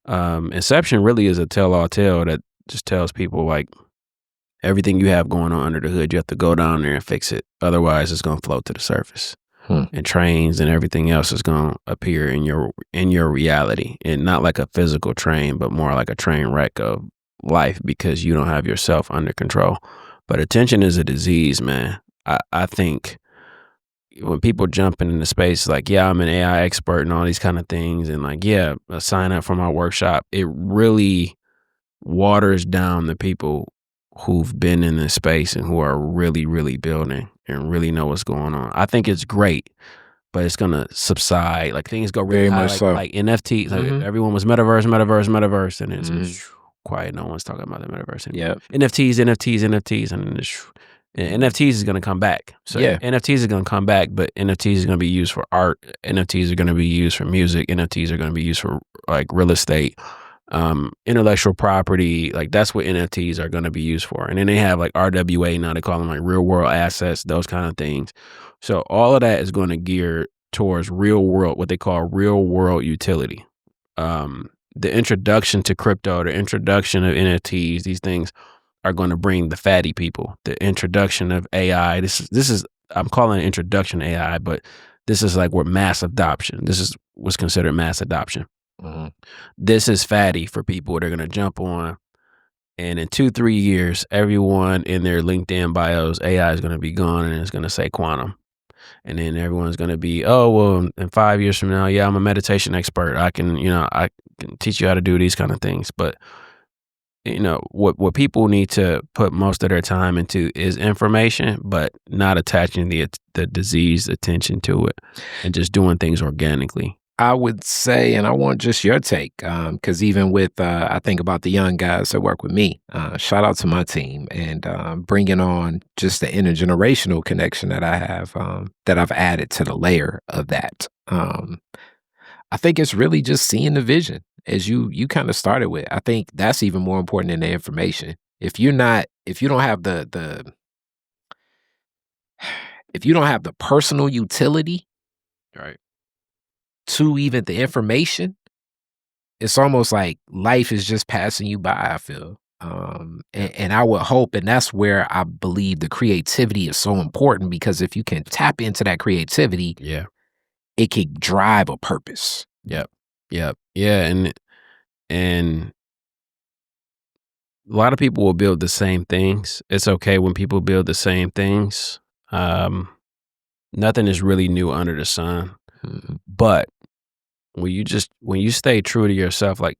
Inception really is a tell-all tale that just tells people like everything you have going on under the hood, you have to go down there and fix it. Otherwise, it's going to float to the surface. And trains and everything else is going to appear in your reality, and not like a physical train, but more like a train wreck of life because you don't have yourself under control. But attention is a disease, man. I think when people jump into space like, yeah, I'm an AI expert and all these kind of things, and like, yeah, sign up for my workshop, it really waters down the people who've been in this space and who are really, really building and really know what's going on. I think it's great, but it's gonna subside. Like things go really Very high, much so. like NFTs. Like everyone was metaverse, and it's quiet. No one's talking about the metaverse anymore. NFTs, and NFTs is gonna come back. So Yeah. NFTs is gonna come back, but NFTs is gonna be used for art. NFTs are gonna be used for music. NFTs are gonna be used for like real estate. Intellectual property, like that's what NFTs are going to be used for. And then they have like RWA, now they call them like real world assets, those kind of things. So all of that is going to gear towards real world, what they call real world utility. The introduction to crypto, the introduction of NFTs, these things are going to bring the fatty people. The introduction of AI, this is I'm calling it introduction to AI, but this is like what mass adoption. This is what's considered mass adoption. This is fatty for people. They're going to jump on. And in 2-3 years, everyone in their LinkedIn bios, AI is going to be gone and it's going to say quantum. And then everyone's going to be, oh, well, in 5 years from now, yeah, I'm a meditation expert. I can teach you how to do these kind of things. But, you know, what people need to put most of their time into is information, but not attaching the disease attention to it and just doing things organically. I would say, and I want just your take, because even with, I think about the young guys that work with me, shout out to my team, and bringing on just the intergenerational connection that I have, that I've added to the layer of that. I think it's really just seeing the vision, as you kind of started with. I think that's even more important than the information. If you don't have if you don't have the personal utility, Right. to even the information, it's almost like life is just passing you by, I feel. And I would hope, and that's where I believe the creativity is so important, because if you can tap into that creativity, Yeah. it can drive a purpose. Yep. Yeah. And a lot of people will build the same things. It's okay when people build the same things. Nothing is really new under the sun. But when you stay true to yourself, like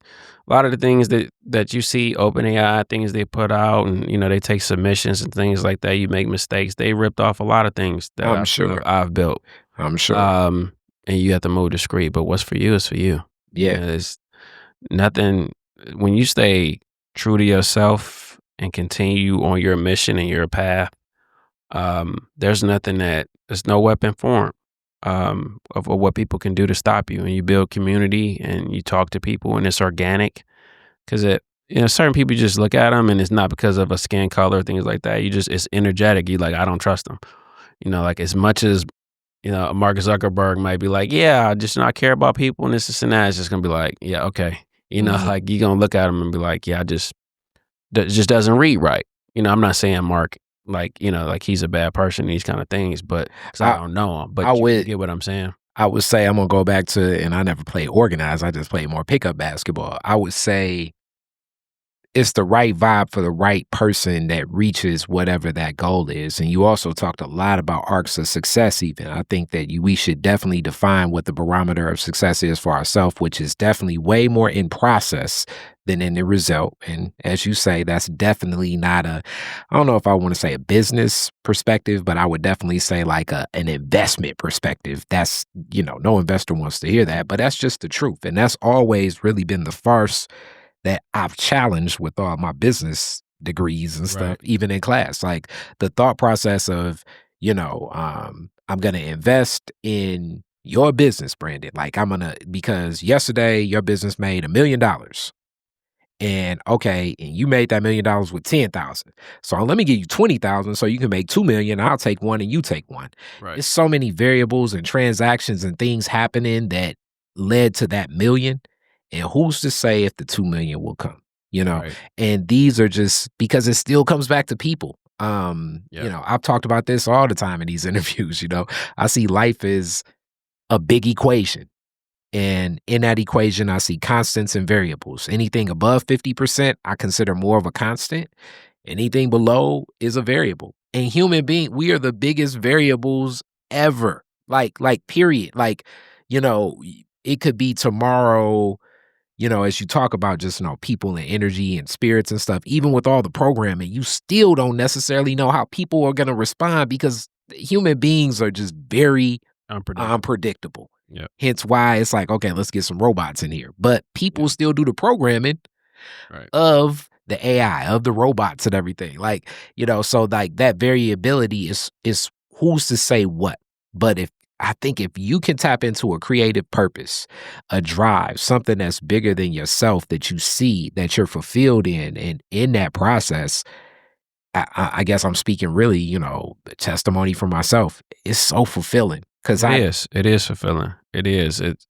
a lot of the things that you see OpenAI, things they put out, and you know, they take submissions and things like that, you make mistakes. They ripped off a lot of things that I've built. I'm sure. And you have to move discreet, but what's for you is for you. Yeah. You know, there's nothing, when you stay true to yourself and continue on your mission and your path, there's no weapon formed of what people can do to stop you. And you build community and you talk to people and it's organic, because certain people just look at them and it's not because of a skin color, things like that. It's energetic. You like, I don't trust them. Like as much as, Mark Zuckerberg might be like, yeah, I just not care about people and this and that. It's just going to be like, yeah, okay. Like you're going to look at him and be like, yeah, that just doesn't read right. I'm not saying Mark, like he's a bad person, these kind of things, but because I don't know him, but you get what I'm saying. I would say I'm going to go back to, and I never played organized. I just played more pickup basketball. I would say it's the right vibe for the right person that reaches whatever that goal is. And you also talked a lot about arcs of success even. I think that we should definitely define what the barometer of success is for ourselves, which is definitely way more in process than in the result. And as you say, that's definitely not I don't know if I want to say a business perspective, but I would definitely say like an investment perspective. That's, no investor wants to hear that, but that's just the truth. And that's always really been the farce that I've challenged with all my business degrees and stuff, even in class. Like the thought process of, I'm going to invest in your business, Brandon. Like because yesterday your business made $1 million. And okay, and you made that $1 million with 10,000. So let me give you 20,000 so you can make 2 million. I'll take one and you take one. Right. There's so many variables and transactions and things happening that led to that million. And who's to say if the 2 million will come, Right. And these are just because it still comes back to people. I've talked about this all the time in these interviews, I see life as a big equation. And in that equation, I see constants and variables. Anything above 50%, I consider more of a constant. Anything below is a variable. And human being, we are the biggest variables ever. Like period. Like, it could be tomorrow, as you talk about just, people and energy and spirits and stuff, even with all the programming, you still don't necessarily know how people are going to respond because human beings are just very unpredictable. Yep. Hence why it's like, okay, let's get some robots in here. But people still do the programming of the AI, of the robots and everything. Like, so like that variability is who's to say what. But I think if you can tap into a creative purpose, a drive, something that's bigger than yourself that you see, that you're fulfilled in, and in that process, I guess I'm speaking really, the testimony for myself. It's so fulfilling. It is fulfilling. It is. It's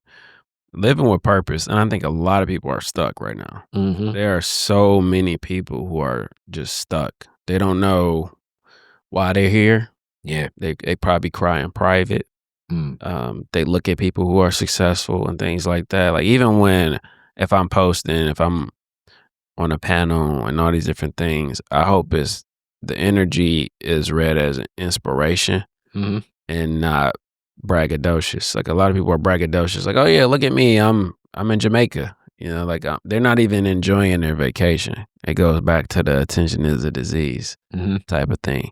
living with purpose. And I think a lot of people are stuck right now. There are so many people who are just stuck. They don't know why they're here. Yeah. They probably cry in private. They look at people who are successful and things like that. Like even if I'm posting, if I'm on a panel and all these different things, I hope the energy is read as an inspiration and not braggadocious. Like a lot of people are braggadocious. Like, oh yeah, look at me. I'm in Jamaica. Like they're not even enjoying their vacation. It goes back to the attention is a disease type of thing.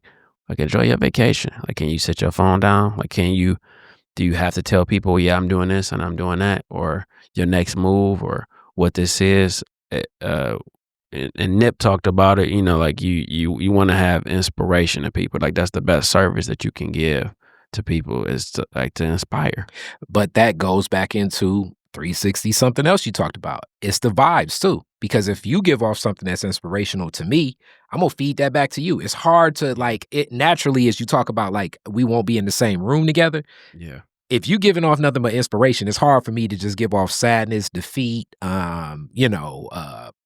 Like enjoy your vacation. Like, can you sit your phone down? Like, do you have to tell people, yeah, I'm doing this and I'm doing that, or your next move or what this is? And Nip talked about it, like you want to have inspiration to people. Like that's the best service that you can give to people is to inspire. But that goes back into 360 something else you talked about. It's the vibes too. Because if you give off something that's inspirational to me, I'm gonna feed that back to you. It's hard to it naturally as you talk about like we won't be in the same room together. Yeah. If you giving off nothing but inspiration, it's hard for me to just give off sadness, defeat,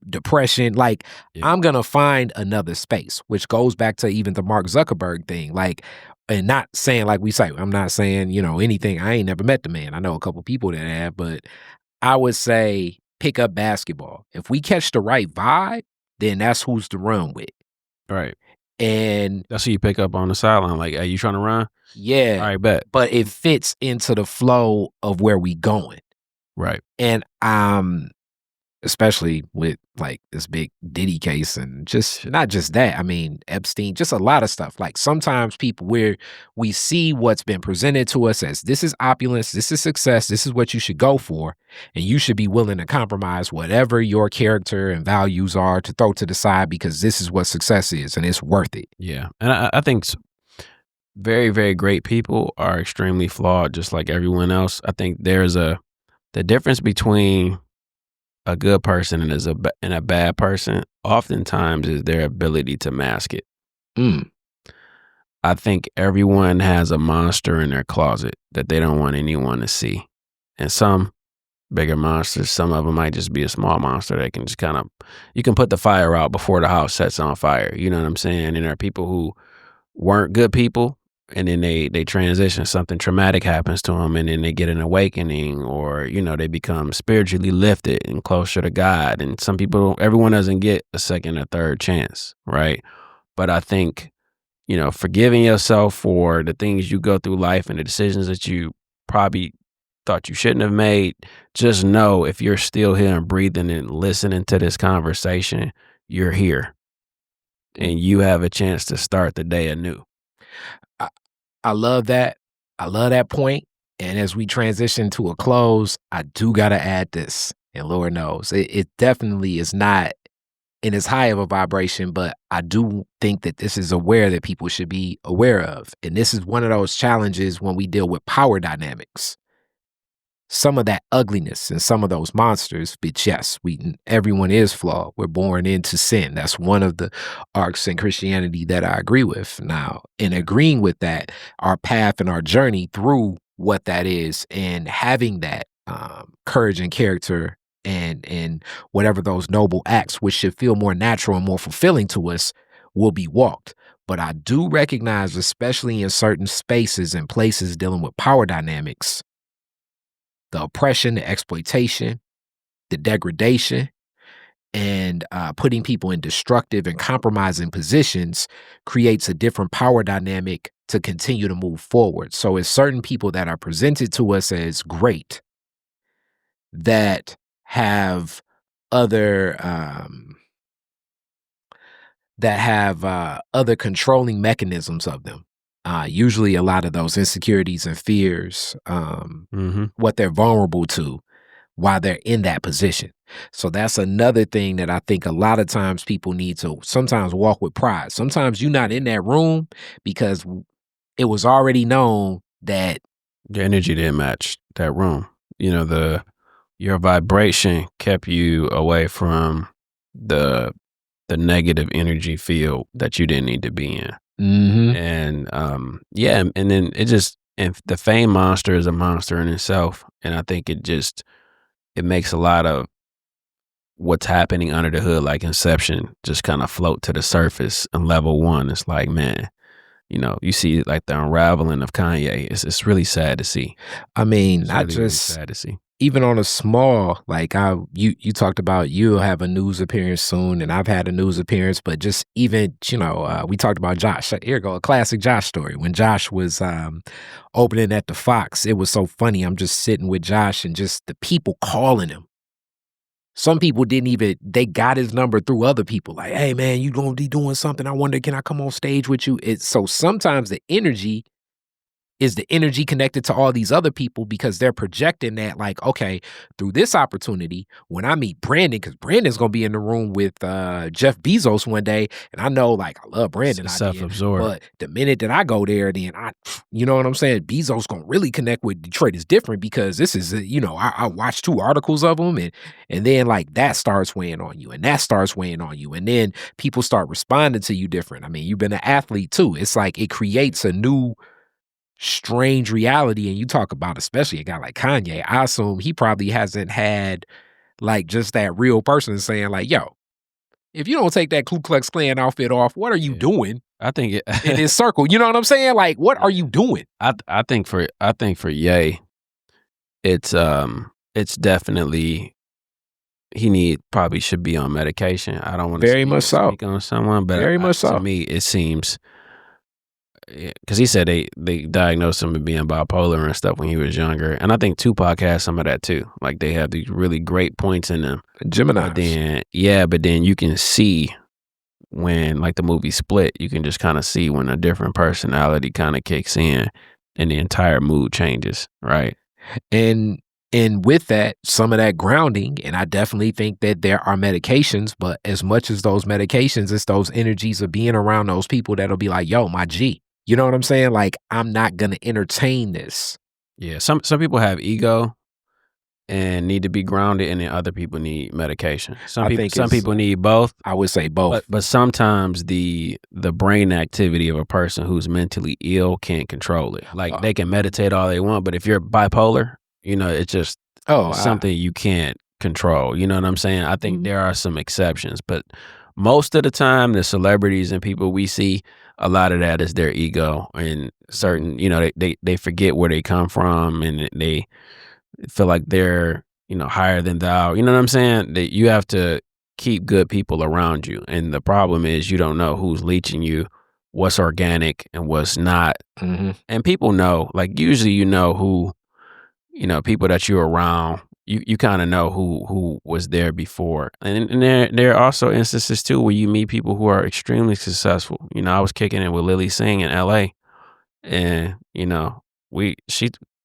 depression. Like I'm gonna find another space, which goes back to even the Mark Zuckerberg thing. Like, and not saying like we say, I'm not saying, anything. I ain't never met the man. I know a couple people that have, but I would say pick up basketball. If we catch the right vibe, then that's who's to run with. Right. And that's who you pick up on the sideline. Like, are you trying to run? Yeah. All right, bet. But it fits into the flow of where we going. Right. And especially with like this big Diddy case and just not just that. I mean, Epstein, just a lot of stuff. Like sometimes we see what's been presented to us as this is opulence, this is success, this is what you should go for. And you should be willing to compromise whatever your character and values are to throw to the side because this is what success is and it's worth it. Yeah. And I think very, very great people are extremely flawed, just like everyone else. I think there's the difference between a good person and a bad person oftentimes is their ability to mask it. I think everyone has a monster in their closet that they don't want anyone to see. And some bigger monsters, some of them might just be a small monster that can just you can put the fire out before the house sets on fire. You know what I'm saying? And there are people who weren't good people, and then they transition, something traumatic happens to them, and then they get an awakening, or they become spiritually lifted and closer to God. And everyone doesn't get a second or third chance, right? But I think forgiving yourself for the things you go through life and the decisions that you probably thought you shouldn't have made, just know if you're still here and breathing and listening to this conversation, you're here and you have a chance to start the day anew. I love that. I love that point. And as we transition to a close, I do got to add this. And Lord knows, it definitely is not in as high of a vibration, but I do think that this is aware that people should be aware of. And this is one of those challenges when we deal with power dynamics. Some of that ugliness and some of those monsters, but yes, everyone is flawed. We're born into sin. That's one of the arcs in Christianity that I agree with. Now, in agreeing with that, our path and our journey through what that is and having that courage and character and whatever those noble acts, which should feel more natural and more fulfilling to us, will be walked. But I do recognize, especially in certain spaces and places dealing with power dynamics, the oppression, the exploitation, the degradation, and putting people in destructive and compromising positions creates a different power dynamic to continue to move forward. So it's certain people that are presented to us as great that have other other controlling mechanisms of them. Usually a lot of those insecurities and fears, what they're vulnerable to while they're in that position. So that's another thing that I think a lot of times people need to sometimes walk with pride. Sometimes you're not in that room because it was already known that the energy didn't match that room. Your vibration kept you away from the negative energy field that you didn't need to be in. And and then and the fame monster is a monster in itself, and I think it makes a lot of what's happening under the hood, like Inception, just kind of float to the surface. And level one, it's like, man, you see like the unraveling of Kanye. It's really sad to see. I mean, not just really sad to see. Even on a small, like you talked about, you'll have a news appearance soon, and I've had a news appearance, but just even, we talked about Josh. Here go a classic Josh story. When Josh was opening at the Fox, it was so funny. I'm just sitting with Josh and just the people calling him. Some people they got his number through other people. Like, hey man, you gonna be doing something? I wonder, can I come on stage with you? So sometimes the energy is the energy connected to all these other people because they're projecting that, like, okay, through this opportunity, when I meet Brandon, because Brandon's going to be in the room with Jeff Bezos one day, and I know, like, I love Brandon. Self-absorbed. But the minute that I go there, then you know what I'm saying? Bezos going to really connect with Detroit is different because this is, I watched 2 articles of him, and then, like, that starts weighing on you, and that starts weighing on you, and then people start responding to you different. I mean, you've been an athlete, too. It's like it creates a new strange reality. And you talk about especially a guy like Kanye, I assume he probably hasn't had like just that real person saying like, yo, if you don't take that Ku Klux Klan outfit off, what are you doing? I think in this circle, you know what I'm saying? Like, what are you doing? I think for Ye, it's definitely probably should be on medication. I don't want to very much so speak on someone, but very much so. To me, it seems, because he said they diagnosed him with being bipolar and stuff when he was younger, and I think Tupac has some of that too. Like they have these really great points in them. Gemini. But then you can see when, like the movie Split, you can just kind of see when a different personality kind of kicks in, and the entire mood changes, right? And with that, some of that grounding, and I definitely think that there are medications, but as much as those medications, it's those energies of being around those people that'll be like, yo, my G. You know what I'm saying? Like, I'm not going to entertain this. Yeah, some people have ego, and need to be grounded, and then other people need medication. Some I think people need both. I would say both. But sometimes the brain activity of a person who's mentally ill can't control it. Like they can meditate all they want, but if you're bipolar, it's just something you can't control. You know what I'm saying? I think there are some exceptions, but most of the time, the celebrities and people we see, a lot of that is their ego and certain. They forget where they come from, and they feel like they're higher than thou. You know what I'm saying? That you have to keep good people around you, and the problem is you don't know who's leeching you, what's organic and what's not. And people know, like usually who, people that you're around, you kind of know who was there before. And there are also instances too where you meet people who are extremely successful. I was kicking it with Lily Singh in LA, and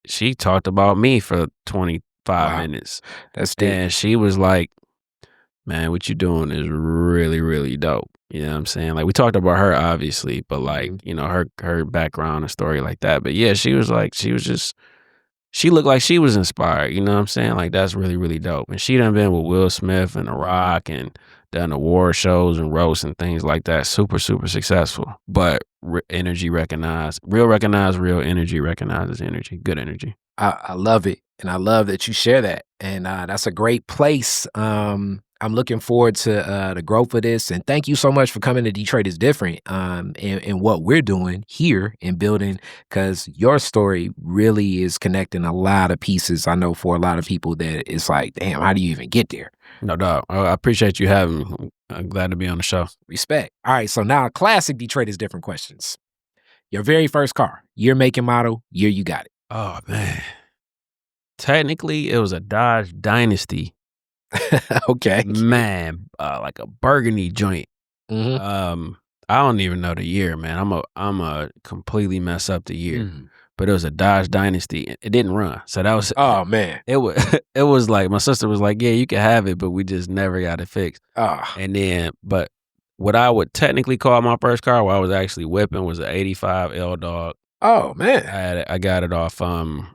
she talked about me for 25 minutes. That's deep. And she was like, man, what you doing is really, really dope. You know what I'm saying? Like, we talked about her, obviously, but like, her background and story like that. But yeah, she looked like she was inspired. You know what I'm saying? Like, that's really, really dope. And she done been with Will Smith and The Rock and done award shows and roasts and things like that. Super, super successful. But energy recognized, real energy recognizes energy, good energy. I love it. And I love that you share that. And that's a great place. I'm looking forward to the growth of this. And thank you so much for coming to Detroit is Different and what we're doing here in building, because your story really is connecting a lot of pieces. I know for a lot of people that it's like, damn, how do you even get there? No doubt. I appreciate you having me. I'm glad to be on the show. Respect. All right. So now classic Detroit is Different questions. Your very first car, year, make, and model, year you got it. Oh, man. Technically, it was a Dodge Dynasty. Okay. Man, like a burgundy joint. I don't even know the year, man. I'm a completely mess up the year. But it was a Dodge Dynasty. It didn't run. So that was man. It was like my sister was like, yeah, you can have it, but we just never got it fixed. And then, but what I would technically call my first car, what I was actually whipping, was an 85 L Dog. Oh man. I got it off I'm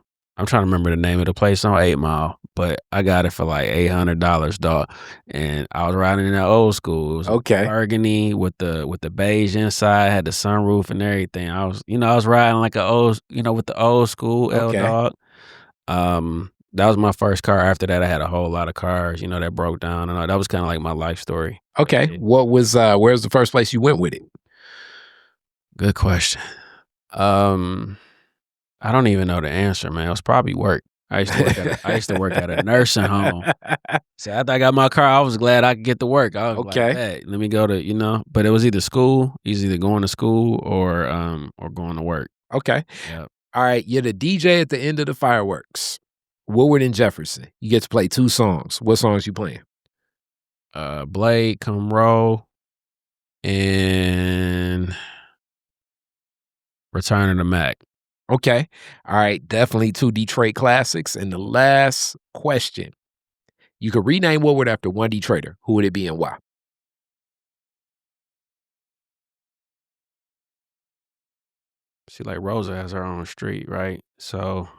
trying to remember the name of the place on 8 Mile, but I got it for like $800, dog. And I was riding in that old school. It was burgundy with the beige inside, had the sunroof and everything. I was riding like a old, with the old school L Dog. That was my first car. After that, I had a whole lot of cars, that broke down, and that was kind of like my life story. Okay. What was where's the first place you went with it? Good question. I don't even know the answer, man. It was probably work. I used to work at a nursing home. So after I got my car, I was glad I could get to work. I was like, hey, let me go to, but it was either going to school or going to work. Okay. Yep. All right. You're the DJ at the end of the fireworks. Woodward and Jefferson. You get to play 2 songs. What songs you playing? Blade, Come Roll, and Return of the Mac. Okay. All right. Definitely 2 Detroit classics. And the last question. You could rename Woodward after one Detroiter. Who would it be and why? See, like Rosa has her own street, right? So,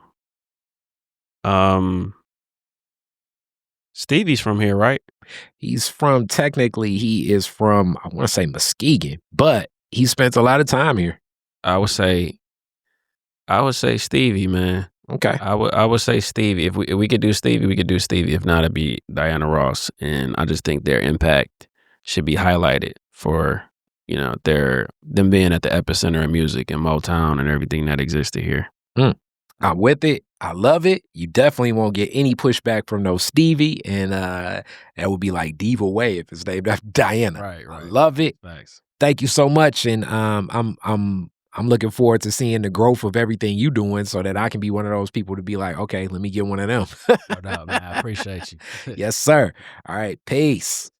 Stevie's from here, right? He is from I want to say Muskegon, but he spent a lot of time here. I would say Stevie, man. Okay. I would say Stevie. If we could do Stevie, we could do Stevie. If not, it'd be Diana Ross. And I just think their impact should be highlighted for, them being at the epicenter of music and Motown and everything that existed here. I'm with it. I love it. You definitely won't get any pushback from no Stevie, and that would be like Diva Way if it's named after Diana. Right. I love it. Thanks. Thank you so much, and I'm looking forward to seeing the growth of everything you doing, so that I can be one of those people to be like, okay, let me get one of them. No doubt, man. I appreciate you. Yes, sir. All right, peace.